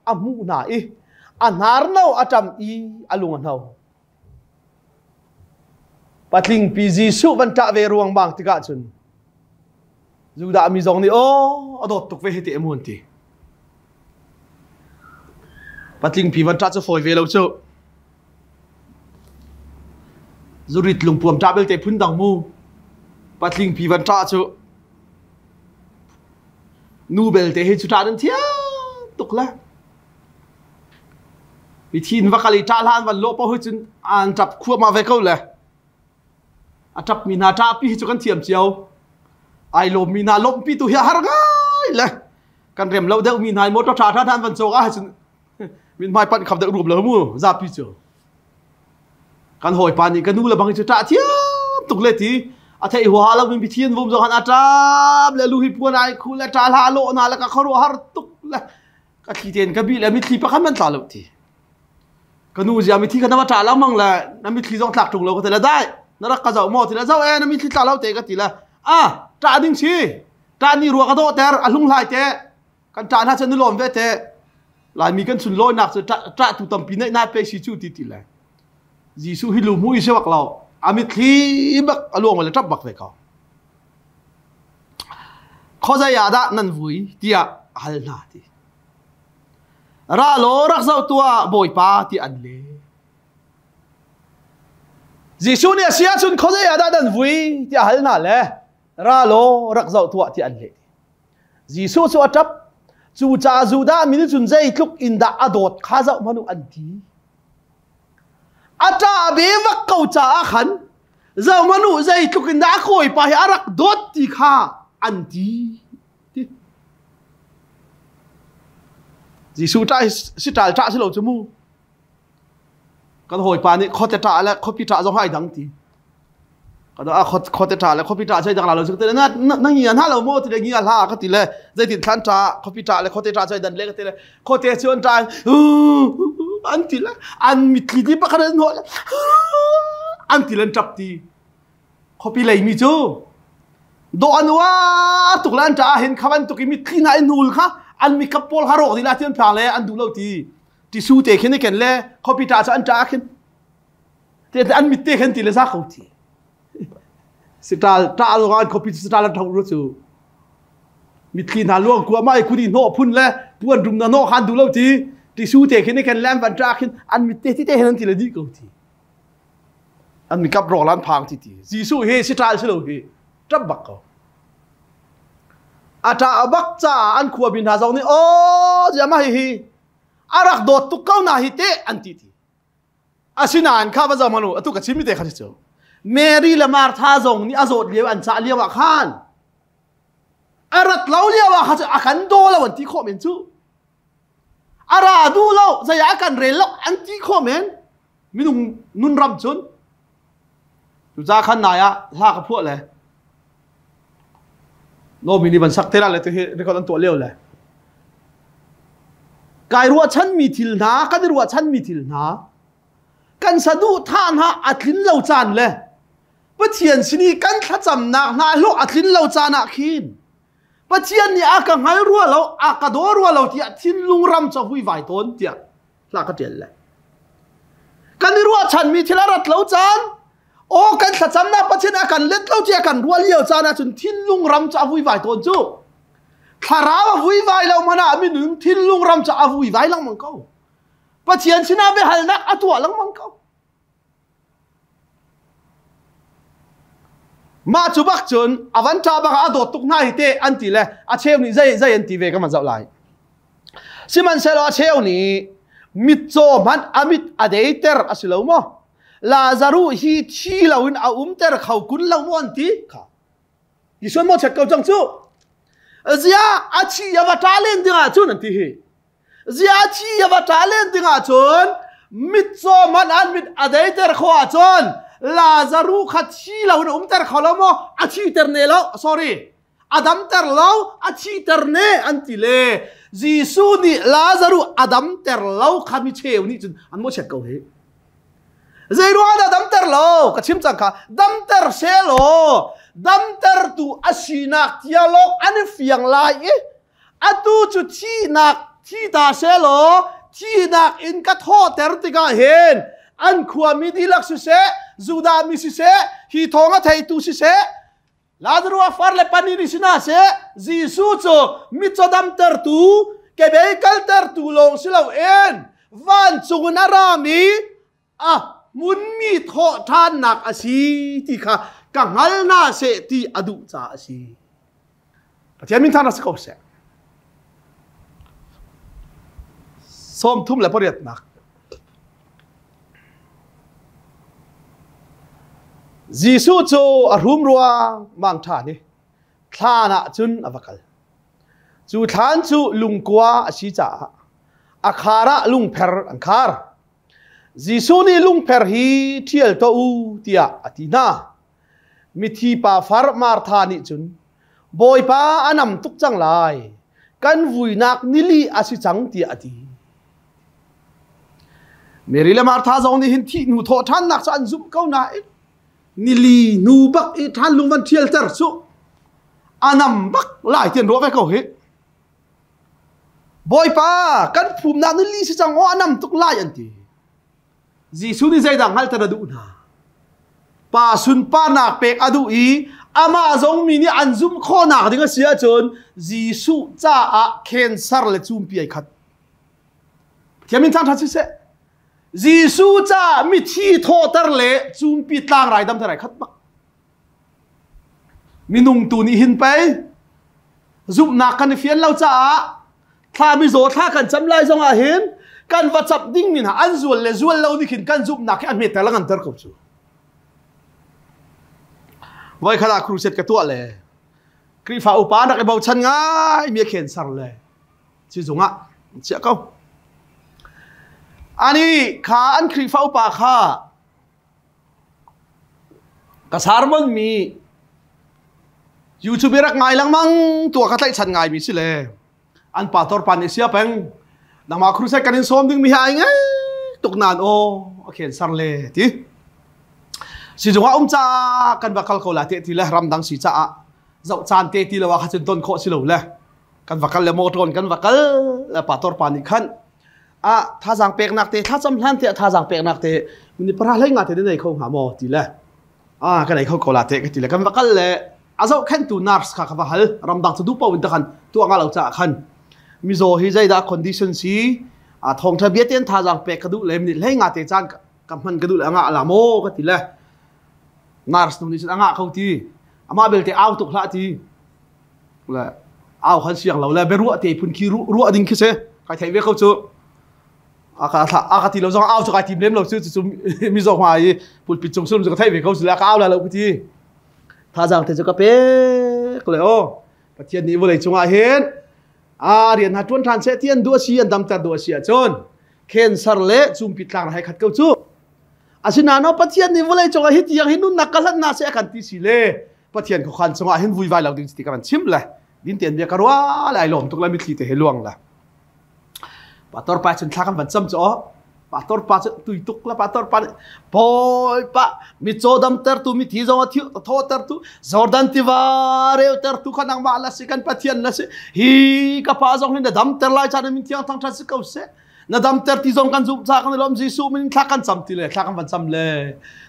amu na e anar no atam i alung no patling pi Jisu van ta ve ruang bang tika chun Juda mi jong ni o adot tuk ve hete emun ti patling pi van ta chu foi ve lo chu zurit lungpuam ta bel te phun dang mu patling pi van ta chu นูเบลเตให้ชุดนั้นเทียตุกละวิธีนวัคลีจ้าล้านวันโลปะหุ่นอันจับขั้วมาเวกเลยอันจับมีนาจ้าพี่จุกันเทียมเจียวไอโลมีนาลบพี่ตัวเฮียหาง่ายเลยกันเรียมเราเดามีนายมดชาท่านวันโจก้าจุนมีนายปันขับเดือดรูปเลยมู่จับพี่เจียวกันหอยปานี่กันนูละบางจุดจ้าเทียตุกเลยทีอาเทหัวเราเป็นพิธีนวุ้มจงหันอาจารย์แล้วลูกฮิปวนายคุณและจ้าลาโลนาแล้วก็เขารัวหาตุกเลยก็ขี้เตียนก็บีแล้วมีทีประคันมันตาลุทีก็นู่นจะมีที่กันว่าจ่าแล้วมั่งแหละนั่นมีที่ต้องหลักถุงเราก็แต่ละได้นั่นรักกระเจ้าหม้อที่ละเจ้านั่นมีที่จ่าเราเตะก็ตีละจ่าดิ้งชีจ่านี่รัวกระโดดแต่ลุงลายเตะกันจ่าถ้าฉันนึกลมเวเตะลายมีกันสุนโลยหนักสุดจ่าถูกตั้มปีนหน้าเปชิจูตีละยิสุฮิลูมุยเสวักเรามีที่บักอารมณ์อะไรจับบักเวเขาข้อใจยาดะนั่นวุ้ยที่ฮัลนาทีราโลรักษาตัวบ่อยป้าที่อันเล่ยิสุเนี่ยเสียชุนเขาจะยาดันวุ้ยที่ฮัลน่าเล่ราโลรักษาตัวที่อันเล่ยิสุชัวจับจูจ่าจูดามินิจุนใจทุกอินดาอดอดข้าจะมนุอันดีอาจารย์เบวักเขาจ่าขันเจ้ามนุใจทุกอินดาคอยไปอารักดอดที่ข้าอันดียิสุจ่ายสิจ่ายจ่าสิเราจะมู่กันหอยปานี่เขาจะจ่าแล้วเขาพิจารณาให้ดังทีก็ต้องเขาจะจ่าแล้วเขาพิจารณาใช้ดังเราสึกแต่นั่งเงียนถ้าเราโม่ที่เรื่องเงียนล่าก็ตีเลยใจติดขันจ่าเขาพิจารณาแล้วเขาจะจ่าใช้ดันเล็กก็ตีเลยเขาจะชวนจ่าอันตีเลยอันมิตรที่ปะกันหัวอันตีเลยจับทีเขาพิเลยมิจูโดนว่าตุกลันจ่าเห็นขบันตุกิมิตรที่ไหนนูลค่ะอันมีกระโปรงฮาร์โรดีละที่มันพลางเลยอันดูเล่าทีที่สู้เตะขึ้นนี่กันเลยเขาพิจารณาอันจ่าขึ้นแต่อันมิตรขึ้นทีเลยสักเขาทีสิตาจ่าลูกอันเขาพิจารณาทางรู้สึกมิตรน่าล่วงกลัวไม่คุณดีโน่พุ่นเลยพวนรุมนาโน่ขันดูเล่าทีที่สู้เตะขึ้นนี่กันแล้วมันจ่าขึ้นอันมิตรที่เตะขึ้นทีเลยดีเขาทีอันมีกระโปรงล้านพางทีที่สู้เฮสิตาสิโลเฮจับบักเขาอาจารย์บักจ่าอันขวบินหาจงนี่โอ้จะมาฮีอารักโดดตุกเขาหน้าฮิเตอันทีอาชินานข้าพเจ้ามนุษย์ตุกชิมิเตขัดเจ้าเมรี่ละมาร์ทาจงนี่อาโจดเลี้ยวอันจ่าเลี้ยวว่าขันอารักเล่าเลี้ยวว่าขัดอากันโดละวันที่ข้อเมนจูอาราดูเล่าจะอยากกันเรลล์อันที่ข้อเมนมินุนรำจนดูจ่าขันนายะลากพวกเลยโนมินิบันสักเท่าไรตัวเฮเรียกว่าตัวเลี้ยวเลยกายรัวฉันมีทิลนากันรัวฉันมีทิลนากันสะดุท่านฮะอัดลิ้นเหล่าจานเลยปะเทียนสินีกันขจำนักนาโลอัดลิ้นเหล่าจานขินปะเทียนนี่อากังไงรัวเราอากาโดรัวเราที่ทิ้งลุงรำจะหุยไหวต้นเดียลากระเดียนเลยกันรัวฉันมีทิลรัดเหล่าจานโอ้กันขจำนักปะเทียนอากันเล็ดเหล่าเจียกันรัวเลี้ยวจานจนทิ้งลุงรำจะหุยไหวต้นจู่คาราวุยไวเรามันอามินุนทิลลุงรำจะอาวุยไวลังมังเขาปะเทียนชินาเบฮัลนักอัตัวลังมังเขามาจุบักจนอวันจ้าบักอาโดตุกนาฮิเตอันตีเลยอาเชลนี่ใจอันตีเวก็มันจะไหลสิมันเซลอาเชลนี่มิดโจมันอามิดอเดเตอร์อาศิลาวมะลาซารูฮีชีลาวินอาเตอร์เขาคุณลาวมันตีค่ะยิ่งส่วนมอเช็คเขาจังจู่Zia achi ya vatalen dinga chun anti he Zia achi ya vatalen dinga chun mitso man an mit adaiter khwa chun Lazaru khachi law ter kholamo achi terne lo sorry Adam ter lo achi terne anti le Jisu ni Lazaru Adam ter lo khami cheu ni chun an mo chek ko he Zairu Adam ter lo kachim chang kha dam ter selo dam ter tu asinak tialok ane fiang lai atu chu chi nak chi ta selo chi nak in ka tho ter tika hen an khua mi dilak su se zuda mi si se hi thonga thai tu si se Lazaru afar le panini sina se Jisu chu mi cho dam ter tu ke be kal ter tu long silo en van chungun arami mun mi tho than nak asi ti kha ka ngal na se ti adu cha asi pathian min thana se ko se ส้มทุ่มและพอเรียดหนักจีสูโจอรุมรัวมังท่านี่ท่านะจุนอวกาศจูทานจูลุงกัวอาชีจ่าอาคาระลุงเพร์อังคาร์จีสูนี่ลุงเพร์ฮีเทียลโตอูเตียอตินามิธีปาฟาร์มาร์ธานิจุนบอยปาอันนำตุกจังไลกันวุยนักนิลีอาศิจังเตียอติเมริลมาร์ธาจงนี่หินที่นูโทท่านนักสันซุปเขาหน้านิลีนูบักอีท่านลุงวันเทียลเตอร์สุอันนำบักไล่เตียนรัวไปเขาเหบอยปากันภูมินักนิลีสิจังว่าอันนำตุกไล่อันตีจีสุนี่ใจดังฮัลตระดูนาป้าสุนป้านักเป็กอดูอีอามาจงมีนี่อันซุมข้อหนักถึงก็เสียจนจีสุจ้าอะเคนซาร์เลจุมปีไอคัดเทียมินท่านทัศน์เสจีสุจ้ามิที่โทษร์เลจุมปีต่างไรดำเท่าไรคัดบักมินุงตูนี่หินไปซุมนักกันเฟียนเราจ้าถ้ามิโซถ้ากันจำไล่จงอาเห็นกันวัดจับดิ้งมินหาอันส่วนเลส่วนเราดิขินกันซุมนักอันเมตแต่ละกันเตอร์กับจูไว้ขณะครูเสร็จกับตัวเลยครีฟ้าอุปานักไอ้เบาชันง่ายมีเขียนสั่งเลยชื่อจงอ่ะเจ้าเขาอันนี้ข้าอันครีฟ้าอุปาข้ากระสารมันมียูทูบเบอร์รักง่ายลังมั้งตัวข้าใช้ชันง่ายมีสิเลยอันป่าตอร์ปันเสียเป็นนักมาครูเสร็จกันในโซมดึงมีหายไงตกนานโอ้เขียนสั่งเลยทีสิจงว่าจ้ากันบักเขาละเตะทีละรำดังสิจ้าเจ้าจานเตะทีละว่าขัดต้นโคสิลูละกันบักเขาละโมตรนกันบักเขาละปาตอร์ปานิขันถ้าจังเป็กนักเตะถ้าจำพันเตะถ้าจังเป็กนักเตะมันนี่ปราเล่งงาเตะได้เขาหาโมทีละกันไหนเขาละเตะกันทีละกันบักเขาละเจ้าแค่ตัวนาร์สค่ะกับบักเขารำดังจะดูปาวินตะขันตัวงาเราจะขันมิโซฮิใจได้คอนดิชันสีทองทะเบียนเตียนถ้าจังเป็กกระดูเล่มนี่เล่งงาเตะจานกับมันกระดูละงาละโมกันทีละนาร์สตรงนี้ฉันอ่างเขาทีอามาเบลเตเอาตุกละทีละเอาขันเสียงเราละเบรัวเตะพุ่นคีรัวดิ้งคิดเซ่ใครไทยเวเขาจูอากาศที่เราจะเอาจะใครทีมเล่มเราซื้อจะมีสองหมายพุ่นปิดจงซุ่มจะไทยเวเขาสุดแล้วเอาแล้วเราทีถ้าจังเตจะก็เป๊ะเลยโอ้ประเทศนี้วันไหนจงอาเห็นเรียนหัดวันทันเสียเทียนดัวเสียดำตาดัวเสียจนเคนซาร์เล่จุ่มปิดกลางให้ขัดเขาจูอาศินาโนปะเทียนนี่วันเลยจงอาหิตยังหินุนนักกะลันนาเสียกันที่สิเลปะเทียนเขาขันจงอาหินวุ่นวายเราดึงสติกันชิมเลยดินเตียนเบียกรัวไหลหลอมตุกละมิตรที่เฮลวงละปะตอร์ปะจนทักกันวันซ้ำจ่อปะตอร์ปะตุยตุกละปะตอร์ปะพอยปะมิโซดัมเตอร์ตุมิที่จงอาทิโทเตอร์ตุจอร์ดันติวาเรวเตอร์ตุขันนังมาละสิกันปะเทียนละสิฮีกับพาจงหินดัมเตอร์ไล่ชาดมิที่ยังทั้งทัศน์เขาเสนาดำเตอร์ที่จงกันจุบจากกันในลมจีสูมินทักกันซ้ำทีเลยทักกันวันซ้ำเลย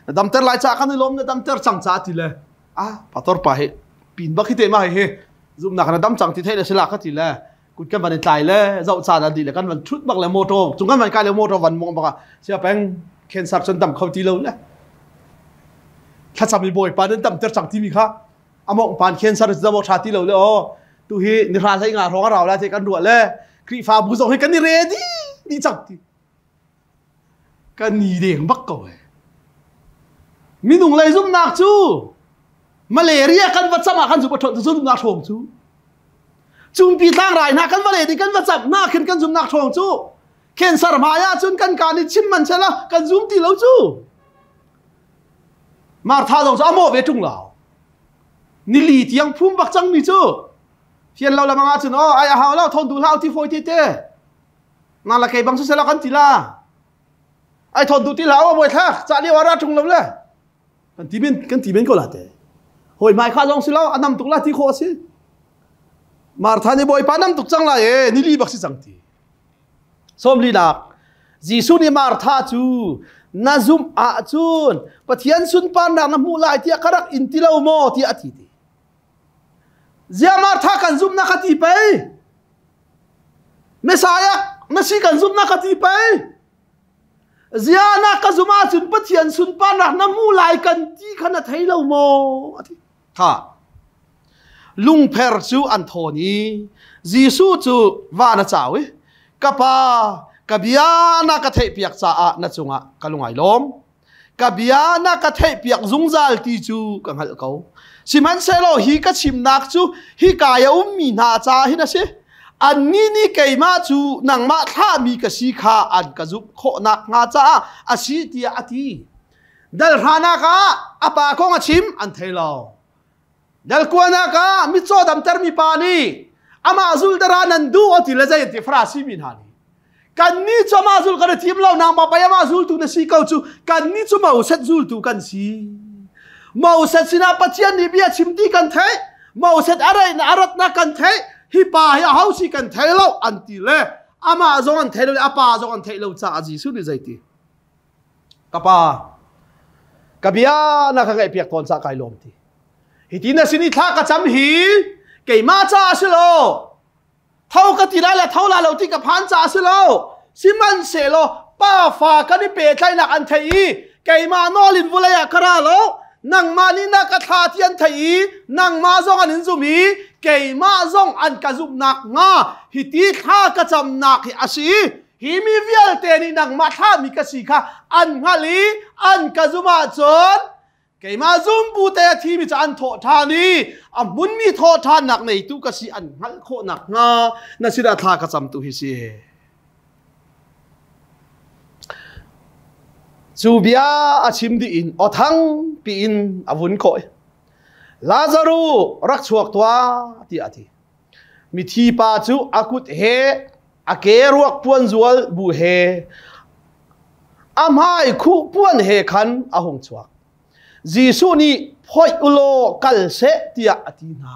นาดำเตอร์ไล่จากกันในลมนาดำเตอร์จังจ้าทีเลยปะตอร์ปะเฮปีนบักฮิเตมาเฮจุบนักนาดำจังที่เทเลยสลักกันทีเลยกุดกันวันในใจเลยเจ้าชาดันดีเลยกันวันชุดบักเลยโมโตจงกันวันกายเลยโมโตวันมองบักเสียแปงเคนสับจนดำเข้าทีเลยถ้าจำมีบ่อยปานนั้นดำเตอร์จังที่มีค่ะมองปานเคนสับจะบอกชาติเลยโอ้ตูฮีนิทานใช้งานร้องเราแล้วเจกันด่วนเลยครีฟ้าบุษให้กันนี่เรดี้นี่จังที่กันนี่เด้งบักก่อยมีหนุ่มเลยซุ่มนักจูมาเลเรียกันวัดสมากันสุปทนซุ่มนักชงจูจุ่มปีตั้งไรนะกันมาเลดีกันวัดจับหน้าขึ้นกันซุ่มนักชงจูเข็นสารมายาจุนกันการนี่ชิมมันใช่ละกันซุ่มตีเหลาจูมาท่าตรงจะเอาโมเวจุงเหลานี่ลีที่ยังพุ่มบักจังมีจูเพียนเราละมังอาจุนไอ้หาวเราทนดูเราที่โฟยที่เต้นั่นละใครบางสุดเสร็จแล้วกันทีละไอ้ทนดูที่เราว่าบ่อยทักจะเรียกว่าราชงเราเลยกันที่เป็นก็ละเต้หอยไม้ข้าลองสิเราอันนำตุกละที่โคสิมาท่านี่บ่อยปานนำตุกจังละนี่ลีบักสิจังทีส้มลีนักจีสุนี่มาท่าจูนาซุมอาจูนปะเทียนสุนปานนักน้ำมูลายที่กระรักอินทิลาวโมที่อาทิตย์เจ้ามาท่ากันซุมนักที่ไปเมสายะนั่นสิกันซุมนักที่ไปเจ้านักกันซุมอาจุนปะเทียนสุนปานนักน้ำมูลายกันที่ขนาดไทยเราโมค่ะลุงเพอร์จูอันโทนีจีสูจูวานาจาวิกับปา กบียนักเทเปียกจ้าณจุงะกลุงไอลมกบียนักเทเปียกจุงจัลตีจูกังหัลเขาสิมันเซโลฮีก็ชิมนักจูฮีกายมีนาจ้าฮินะสิอันนี้นี่เกยมาจูนังมาท่ามีกษีขาอันกจุบโคนักงาจ้าอาชีตีอาทีดัลฮานักอาปากงอาชิมอันเทลาวดัลกวนนักมิโซดัมเตอร์มีปานีอามาซุลดารานันดูอติเลเซติฟราซิมินฮานีกันนี้จะมาซุลกันทีมเรานางมาไปมาซุลตุนสีเกาจูกันนี้จะมาอุเซตซุลตุกันสีมาอุเซตสินาปัจจัยนี้เบียชิมดีกันเทมาอุเซตอะไรนะอารัตนักกันเทฮิปาฮิอาฮาวซีกันเทลาวอันติเลอามาซงอันเทลอาปาซงอันเทลาวจ้าอาจิสุนิใจตีกับปากบียนักเกยเปียกตอนสักไกลลมตีฮิตินะสินิท่ากระจำหีเกยมาจ้าสิโลเท่ากับที่ไรละเท่าละเราที่กับพันจ้าสิโลสิมันเสโลป้าฝากันนี่เปิดใจนักอันเทียเกยมานอลินวุเลยกระโลนังมานี่นักท่าที่อันเทียนังมาซงอันนินซุมีเกยมาซงอันกระจุบนักงาฮิติท่ากระจำนักฮิอาชีฮิมีเวียลเตนี่นังมาท่ามีกษีค่ะอันฮาลีอันกระจุมาจนเกยมาซุมปูเตทีมีจะอันโทธานีอันมุนมีโทธานหนักในตุกษีอันฮัลโคหนักงานั่นสิดาท่ากระจำตุฮิซีจูเบียอาชิมดีอินอทังปีอินอาวุนโคยลาซารูรักชวกตัวที่อาทิมีทีปาจูอากุดเฮอาเกรวกปวนจวลบูเฮอามายคูปวนเฮขันอาหงชวกจีซูนีพอยอุโลกัลเซติยาอตินา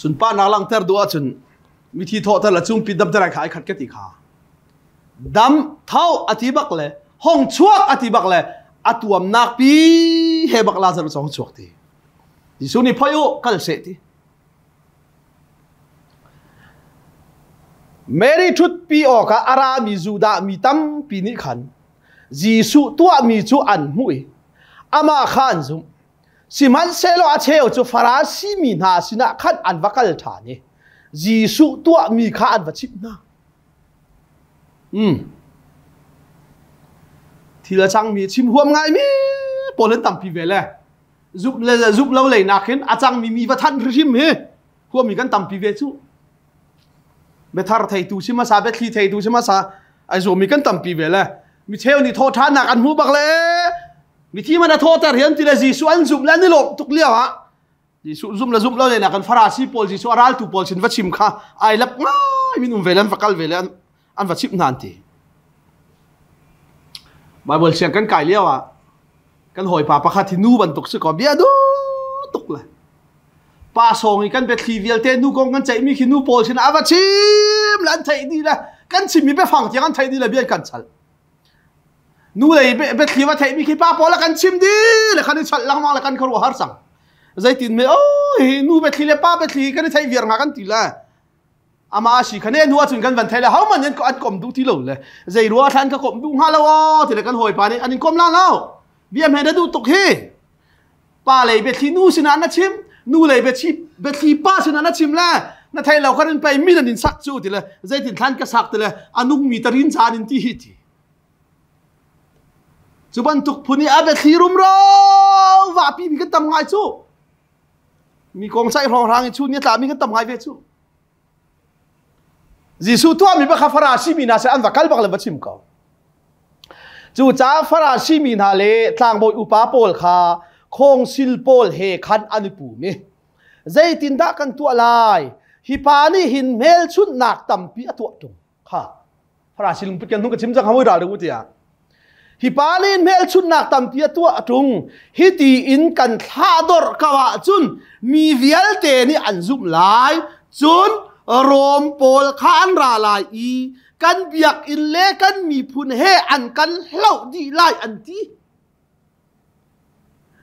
สุนป้านาลังเตอร์ดูอาจุนมีที่โทษแต่ละจุ่มปิดดำแต่ละขายขัดกติกาดำเท่าอธิบักเลยห้องชวกอธิบักเลยอตัวมนักปีเฮบักลาซารุสองชวกทีจีซูนีพอยุกัลเซติเมริทุตปีออกอารามีจูดามีตั้มปีนิขันจีซูตัวมีจูอันมุยอามาขันซุมสิมันเซโลอาเชลจูฟาราซิมีนาสินะขันอันวักัลฐานเนี่ยจีซูตัวมีข้าอันวัชิบนะทีละจังมีชิมหัวง่ายมีปนเล่นตั้มปีเวล่จุบเราเลยนักเห็นอาจังมีวัฒนริมเฮหัวมีกันตั้มปีเวจูเบทาร์ไทยตูชิมาซาเบทลีไทยตูชิมาซาไอโซมีกันตั้มปีเวล่มีเชลนี่โทษทานนักอันหูบักเลยมีที่มันโทษแต่เห็นทีละจีซูอันจุบแล้วนี่หลบทุกเลี้ยวฮะจีซูจุบเราเลยนักกันฟราซีโพลจีซูอารัลตูโพลชินวัชิมค่ะไอลับง่ายมีนุ่มเวลันฟักกัลเวลันอันวัชิมนันทีบาเบิลเชียงกันไก่เลี้ยวอ่ะกันหอยป่าปะคาทินูบันตุกสกอเบียดูตุกเลยป่าส่งอีกันเบทลีเวลเตนูกงกันใจมีขินูโพลชินอาวัชิมลันไทยนี่แหละกันชิมมีไปฟังที่กันไทยนี่แหละเบียกันชัลนูเลยเบทลีว่าไทยมีขี้ป้าโพลกันชิมดีเลยคันนี้ชัลลังมังเลยกันเขารู้ฮาร์สังใจตินเมโอ้ยนูเบทลีเลยป้าเบทลีกันไทยเวียร์งากันตีละอามาสิคะแนนหัวจุนกันวันไทยแล้วเขามันยันก็อันกลมดูที่หล่เลยใจรัวทันก็กลมดูฮาแล้วที่เลยกันหอยป่านี่อันนี้กลมล่างแล้วเบี้ยมให้ได้ดูตกเฮป้าเลยเบทลีนูสินะนัดชิมนูเลยเบทลีป้าสินะนัดชิมแล้วนัดไทยเราคนนั้นไปมีนันสักจูที่เลยใจตินทันก็สักที่เลยอันนุ่งมีตรินจานินที่ฮิตจุบันตุกพูนี่อาเบทลีรุมเราว่าปีมีกันทำไงจูมีกองใส่รองรางชูนี่ตามีกันทำไงเวจูจีซูตัวมีบักฟาราชิมีนาเซอันวักลบักเลวัชิมเขาจูจ้าฟาราชิมีนาเลทางบอยอุปาโปลคาคงซิลโปลเฮคันอันปูมีใจตินดากันตัวลายฮิปานีหินเมลชุดหนักต่ำปีอตัวตุงค่ะฟาราชิลปุ่นกันทุกชิมจังหวะราดูที่อ่ะฮิปานีเมลชุดหนักต่ำปีอตัวตุงฮิตีอินกันท่าดอร์กว่าจุนมีวิลเตนี่อันซุมลายจุนรวมโปลขานราลายอีกันเบียกอินเล่กันมีพุนเฮอันกันเล่าดีไลอันที่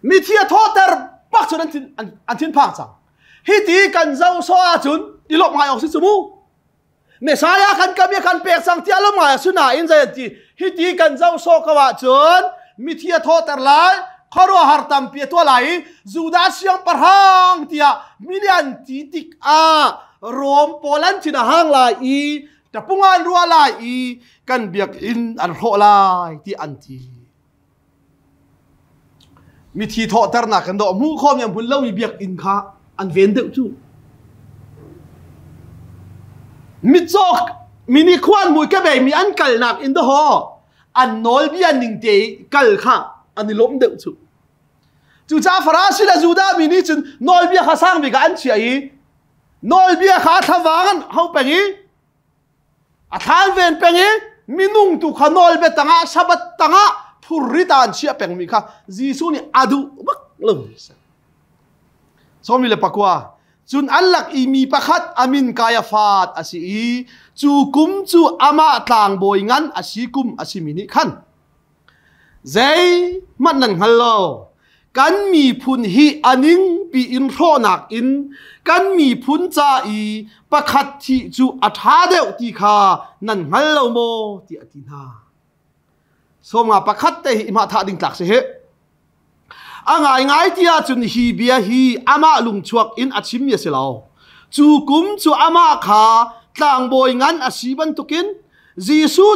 มีเทียโทษแต่ปักจุนอันทิ้งพังจังฮิตีกันเจ้าโซอาจุนอีลบมาออกสิสมูเมสายากันกับเบียกันเปียกสังเทียลมาสุนาอินใจที่ฮิตีกันเจ้าโซกว่าจุนมีเทียโทษแต่หลาย ขรัวหาร์ตัมเปียตัวไหลจูดาเสียงประหังเตียมิเลียนตีติกโรมโปแลนด์ที่น่าห้างลายอีแต่ปุ่งอันรัวลายอีกันเบียกอินอันโหลายที่อันทีมีทีทอตระหนักกันดอกมูข้อมยังพุ่นเล่ามีเบียกอินค่ะอันเวนเดจูมิจอกมินิควันมวยกระเบยมีอันกัลนักอินเดอฮออันนอลบีอันหนึ่งเตยกัลค่ะอันนี้ล้มเดจูจูจ้าฟราสิลจูดามินิจุนนอลบีข้าสร้างมีกันเชียร์นอลบีข้าทวางเขาเป็นงี้อาทานเวนเป็นงี้มินุ่งตุขนอลเบตังะชาบัตตังะผู้ริตานเชียเป็นมีค่ะจีซูนี่อดูบักเลยสมิเลปกว่าจุนอัลลักอีมีประคัดอามินกายฟาดอาศีจูกุมจูอามาต่างบอยงันอาศีกุมอาศีมินิขันเจมันนั่งฮัลโหลกันมีพุนฮีอันิงปีอินโรนักอินกันมีพุนจ่าอีประคัดที่จูอัฐาเดวตีขานั่นฮัลโหลโมที่อตินาสมงาประคัดเตหิมาทาดิงตักเสเหง่ายที่อาจุนฮีเบียฮีอามาลุงชวกอินอาชิมเยสลาวจูกุมจูอามาขาต่างบอยงันอาชีบันตุกินจีซู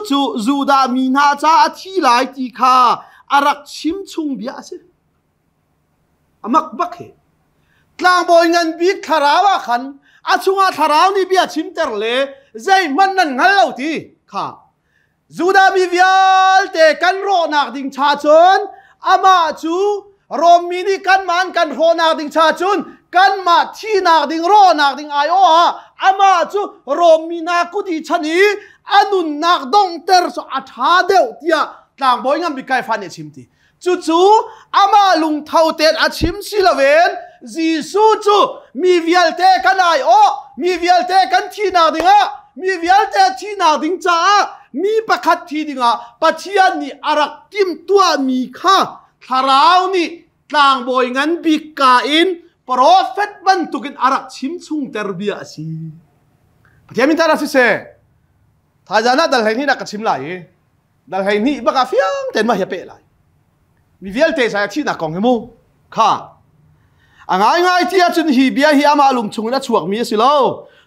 จูดามีนาจาที่หลายตีขาอารักชิมชุงเบียเสอามักบักเหต่างบอยงันบิกขาราวะขันอาชุงอาทาราวนี่เบียชิมเตอร์เลใจมันนั่นงั้นเล่าทีค่ะจูดามีวิลเตกันโรนักดิ่งชาชนอามาจูโรมินีกันมันกันโรนักดิ่งชาชนกันมาที่นักดิ่งโรนักดิ่งไอโอฮะอามาจูโรมินากุดีชนีอนุนักดงเตอร์สอัฐาเดวเตียต่างบอยงันบิกไกฟันเอชิมตีจูอามาลุงเท่าเตนอาชิมสิลเวนจีจูมีวิลเตกันไอโอมีวิลเตกันที่นักดิ่งะมีวิลเตที่นักดิ่งจ้ามีประคัดที่ดิ่งะปัจจัยนี้อารักติมตัวมีค่าทาราวนี่ต่างบอยงันบิกกาอินโปรเฟตบันตุกินอารักชิมซุงเตอร์เบียสีปัจจัยมินตาราฟิเซถ้าจะน่าดัลเฮนี่นักชิมไหลดัลเฮนี่บักอาฟิยังเต็นมาเฮเปไหลมีวิลเตใส่ที่นักกองเฮมูค่ะง่ายที่อาจุนฮีเบียฮีอามาลุงชงและชวกมีสิโล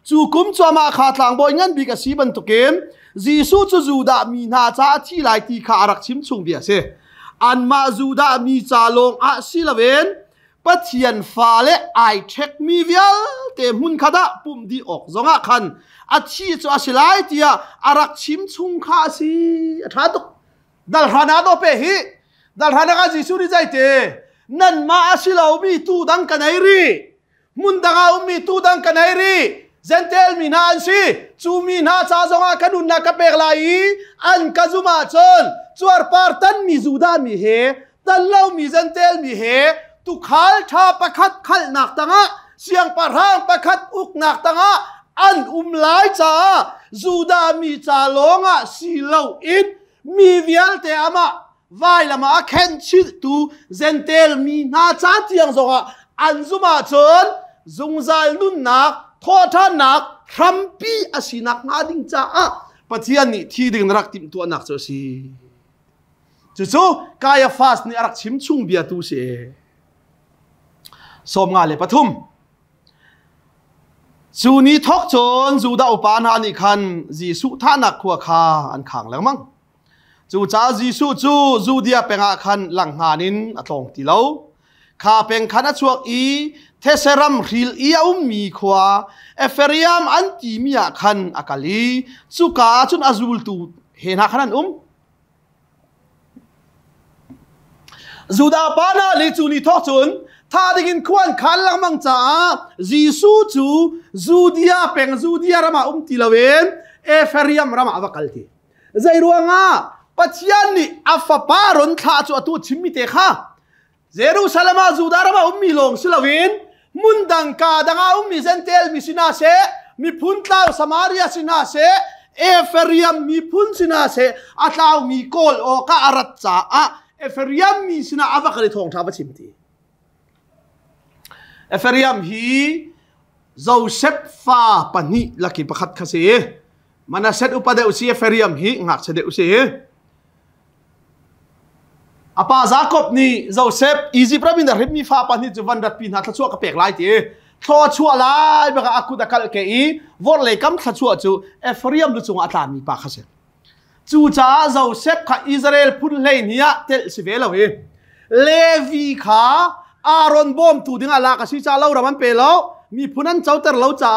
จูกุมจวมาขาดต่างบอยงันบิกสีบันตุกินจีซูจูดามีนาจาที่หลายตีขาอารักชิมซุงเบียเซอันมาจูดามีจาลงอาศิลเวนปัจจัยฟ้าเลไอเช็คมีวิลเต็มหุ่นขดาปุ่มดีออกจงอาคันอาชีพอาศิลายที่อารักชิมชุงข้าสิท้าตุดัลฮานาโดเปหิดัลฮานาก็จีซูดีใจเตนั่นมาอาศิลาอุมีตูดังกันไอรีมุนดังอุมีตูดังกันไอรีเซนเทลมีนาอันซีจูมีนาจาจงอาคันอุนนักเปกลายอันกัจุมาชนจวรปาร์ตันมีจูดามีเฮตันเล่ามีเซนเทลมีเฮตุขัลชาประคัดขัลหนักตังะเสียงปะรางประคัดอุกหนักตังะอันหลายจ้าจูดามีจาลงะสีเหลาอินมีวิลเตอามาไวละมาเข็นชิดตูเซนเทลมีนาจาเตียงจงะอันจุมาชนจงใจนุ่นหนักโทษท่านหนักทำปีอาศินักนาดิงจ้าปัจจัยนี้ที่ดึงรักติมตัวหนักเจ้าสิจู่ๆกายฟาสนี่รักชิมชุงเบียตูเสสมงานเลยปฐุมจูนี้ทอกจนจูดาอุปานานิคันจีสุท่านักขัวคาอันขังแล้วมั้งจูจ้าจีสุจูเดียเป็นอาคันหลังหานินอัตองตีเลาข้าเป็นขันชวกอีเทเซรัมริลอีอุมมีขวาเอฟเฟรียมอันตีมีอาคันอากาลีสุกาจุนอาจูลตูเห็นหักนั้นจูดาปานาลิจูนี้ทอกจนถ้าได้ยินควันขันหลังมังจ้าจีซูจูเดียเป็นจูเดียรามาตีละเวนเอฟเฟรียมรามาวักลตีใจรัวงาปัจจัยนี้อัฟปารอนข้าจูตัวชิมมิเตข้าเยรูซาเล็มจูดารามามีลงสิละเวนมุนดังกาดังมีเซนเทลมีสินาเซมีพุนตาวสมาริยาสินาเซเอฟเฟรียมมีพุนสินาเซอัตาวมีโกลโอกาอารัตจ้าเอฟเฟรียมมีสินาอวักลิทองท้าบัชิมตีเอฟเรียมฮีโจเซฟฟาปนิลักกิประคัดขสีมันเสด็จอุปเดอุสีเอฟเรียมฮีงักเสด็จอุสี apa Jacob ni Joseph Egypt rabin da rip mi fa pa ni chuwan rat pin ha thachua ka pek lai ti tho chua lai baka aku da kal ke I vor le kam thachua chu Ephraim lu chunga tlan mi pa khase chu cha Joseph kha Israel phun lein hiya tel sivelo hi Levi kha Aaron bom tu dinga la ka si cha lo raman pe lo mi phunan chauter lo cha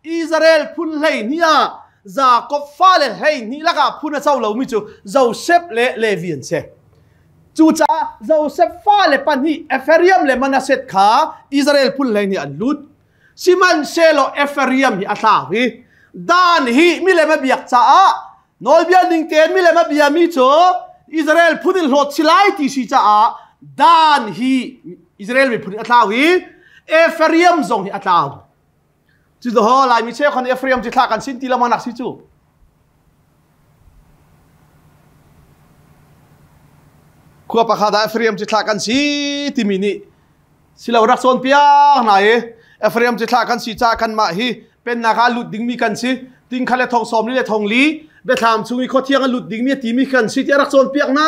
Israel phun lein hiya Jacob fa le lein ni la ka phuna chau lo mi chu Joseph le Levian se chu cha Joseph fa le pan hi Ephraim le Manasseh kha Israel phun lein ni an lut siman selo Ephraim hi atha hi dan hi mi le ma biak cha a nol bia ning ten mi le ma bia mi chu Israel phun lot silai ti si cha a dan hi Israel mi phun atha hi Ephraim zong hi atha chu do ho lai mi che khon Ephraim ti thla kan sin ti la manak si chu khua pa kha da Ephraim ti thla kan si ti mi ni silo rak son pia na e Ephraim ti thla kan si cha kan ma hi pen na kha lut ding mi kan si ting khale thong som ni le thong li be tham chu mi kho thiang lut ding mi ti mi kan si ti rak son piak na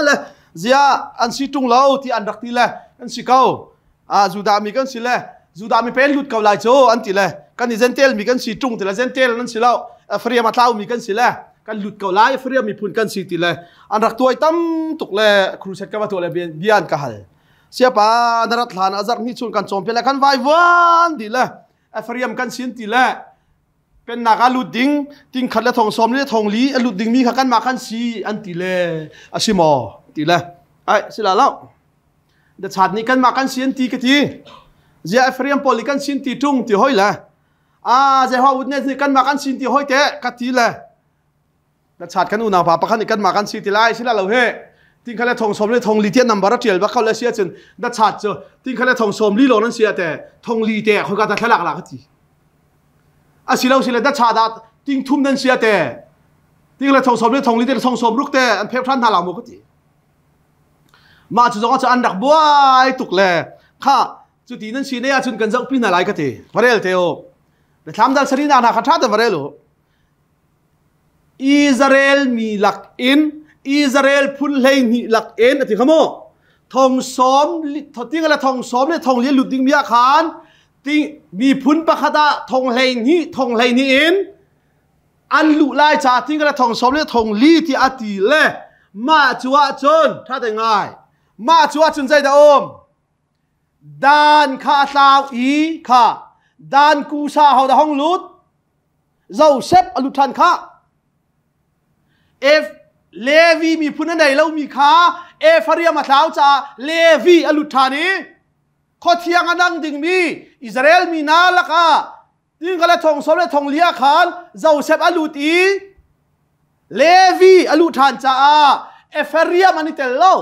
le zia an si tung lo ti an rak ti le an si kau a juda mi kan si le juda mi pen lut kau lai chu an ti le kan ni zentel mi kan si tung ti la zentel nan si lo Ephraim atlau mi kan si le kan lut kau lai Ephraim mi phun kan si ti le an rak tuai tam tuk le kruset ka wa to le bian ka hal sia pa narat hlan azar ni chun kan chom pe la kan vai wan di le Ephraim kan sin ti le pen na ka lut ding ting khat le thong som le thong li lut ding mi kha kan ma kan si an ti le asimo ti le ai sila lo da chat ni kan ma kan sin ti ka ti zia Ephraim poli kan sin ti tung ti hoi la a Jehovah witness ni kan ma kan sin ti hoi te ka ti le da chat kan una pa khan ni kan ma kan si ti lai sila lo he ting khala thong som le thong li tian number tiel ba khaw le sia chen da chat chu ting khala thong som li lo nan sia te thong li te khoi ka ta thlak la ka ti a silo sila da chat da ting thum nan sia te ting khala thong som le thong li te thong som ruk te an phep than na la mo ka ti ma chu jong cha an dak buai tuk le kha chu ti nan si ne ya chun kan jang pin na lai ka ti varel te o be tham dal sari na na kha tha da varel o Israel mi lak in Israel phun lei ni lak en ati khamo thong som ting la thong som le thong li lut ding mia khan ting mi phun pa khada thong lei ni in an lu lai cha ting la thong som le thong li ti ati le ma chuwa chon tha de ngai ma chuwa chun zai da om dan kha tlaw I kha dan ku sa ho da hong lut Joseph alu than kha if Levi mi phun nei lo mi kha Ephraim ma thlau cha Levi alu thani kho thiang anang ding mi Israel mi na la ka ting kala thong som le thong lia khan Joseph alu ti Levi alu than cha a Ephraim ani tel lo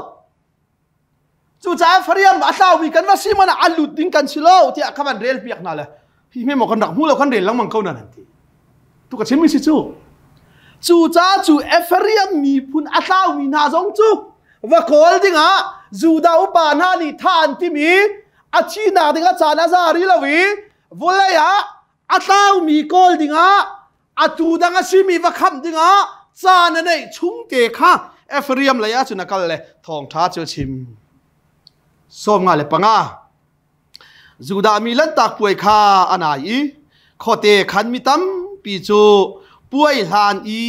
chu cha Ephraim atlaw mi kan wa si mana alu ding kan silo ti akhaban rel piak na le hi me mo kan dak mu lo kan rel lang mang kau na nan ti tu ka chen mi si chu chu cha chu Ephraim mi phun atlaw mi na jong chu wa kol dinga juda upa na ni than ti mi achi na dinga cha na za ri lawi volaya atlaw mi kol dinga atu danga si mi wa kham dinga cha na nei chung te kha Ephraim la ya chu na kal le thong tha chu chim som nga le panga juda mi lan tak puai kha anai khote khan mi tam pi chu puai hlan I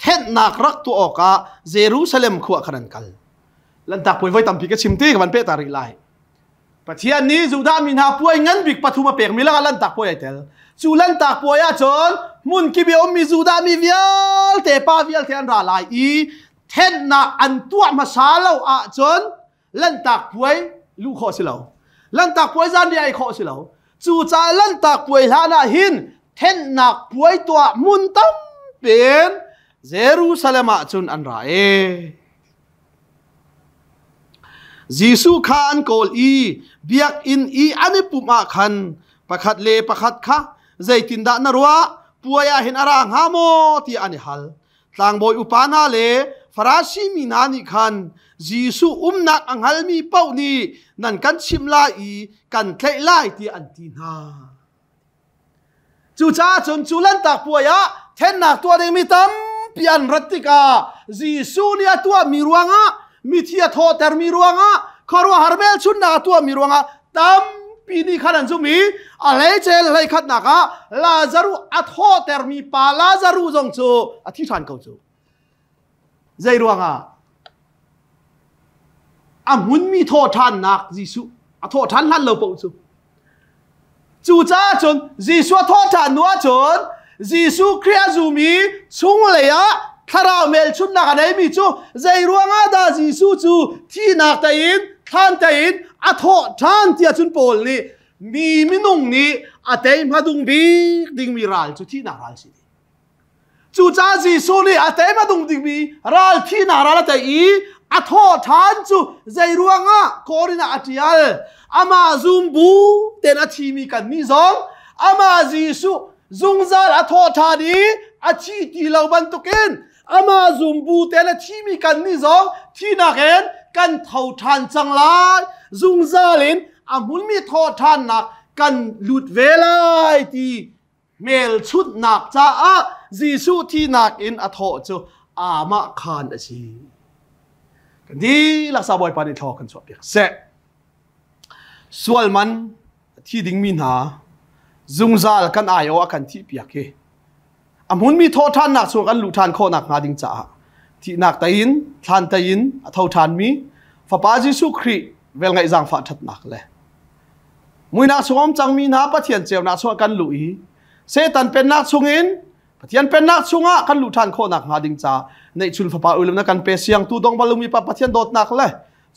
thet nak rak tu oka Jerusalem khuwa khanan kal lan tak puai vai tam pi ka chimti ka ban pe tari lai pathian ni juda min ha puai ngan bik pathuma pek mi la lan tak puai tel chu lan tak puai a chon mun ki bi om mi juda mi vial te pa vial te an ra lai I thet na an tua ma sa lo a chon lan tak puai lu kho si lo lan tak puai zan di ai kho si lo chu cha lan tak puai hana hin thet nak puai tua mun tam pen Jerusalem chun an ra e Jisu khan kol I biak in I ani puma khan pakhat le pakhat kha zaitin da na ruwa puaya hin arang ha mo ti ani hal tlang boy upana le farasi minani khan Jisu nak anghal mi pau ni nan kan chimla I kan thlai lai ti an tin ha chu cha chun chulan tak puaya then nak tua ding mi tam pian ratika Jisu ni atua mi ruanga มีเทียโทแต่มีรวงอ่ะคอรัวฮาร์เมลชุนนาตัวมีรวงอ่ะตั้มปีนี้ขันจุมีอะไรเจลอะไรขัดนักอ่ะลาซารุอัทโทแต่มีปาลาซารุจงจูอธิษฐานเขาจูใจรวงอ่ะมุนมีโทษท่านนักยิสุโทษท่านหันเราปุ๊บจูจ้าจนยิสุโทษท่านนัวจนยิสุเครียจูมีชุงเลยอะถ้าเราเมลชุนนักไหนมีจูใจรวงอ่ะดายิสุจูที่นักแต่อินท่านแต่อินโทษท่านที่จุนโปลนี่มีมินุงนี่แต่อินมาดุงบีดิ่งมีรัลจูที่นักรัลสิจูจ้ายิสุนี่แต่อินมาดุงดิ่งมีรัลที่นักรัลแต่อีโทษท่านจูใจรวงอ่ะโครินาอัติยัลอามาซุมบูเต็นอาทีมีกันนี่ซองอามาจิสุซุงซาลโทษท่านี้อาชีที่เราบรรทุกินอามาซุมบูเต็นอาทีมีกันนี่ซองที่นักเห็นกันเท่าทานจังลาซุงซาลินมุนมีโทษท่านนักกันหลุดเวลาที่เมลชุดนักจ้าจิสุที่นักอินโทษจูมาขานอาชีกันดีลักษณะบ่อยปานิทอกันสวบเปียกเสะส่วนมันที่ดิ่งมีหนาซุงซาลกันอายว่ากันที่เปียกเฮมุนมีโทษท่านนักส่วนกันหลุดท่านโคนักงาดิ่งจ้าที่นักตายินท่านตายินเท่าท่านมีฟ้าป้าจิสุครีเวลไงจังฟ้าทัดนักเลยมวยนักสวมจังมีหนาปะเทียนเจียวนักสวกันหลุยเซตันเป็นนักสวงินปะเทียนเป็นนักสวงะกันหลุดท่านโคนักงาดิ่งจ้าในชุนฟ้าป้าอุลมนักกันเปเสียงตูดงบอลลูมีปะเทียนโดดนักเลย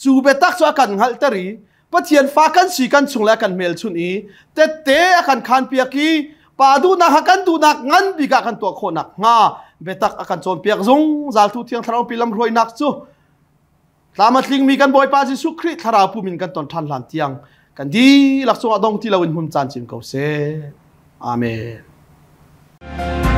จูเบตักสวกันหัลเตรีปะเทียนฟ้ากันสีกันชุงและกันเมลชุนอีเตกันคานเปียกีปาดูนักกันดูนักงั้นบิกกันตัวโคนักงาเบตักกันโจนเปียกซงจัลทุเทียงทาราวพิลำรวยนักจูตามัดลิงมีกันบ่อยปาจิสุคริทาราภูมินกันตอนทันหลันเทียงกันดีหลักสวดดงที่เราวินหุ่มจันจิมเกาเซอาเมน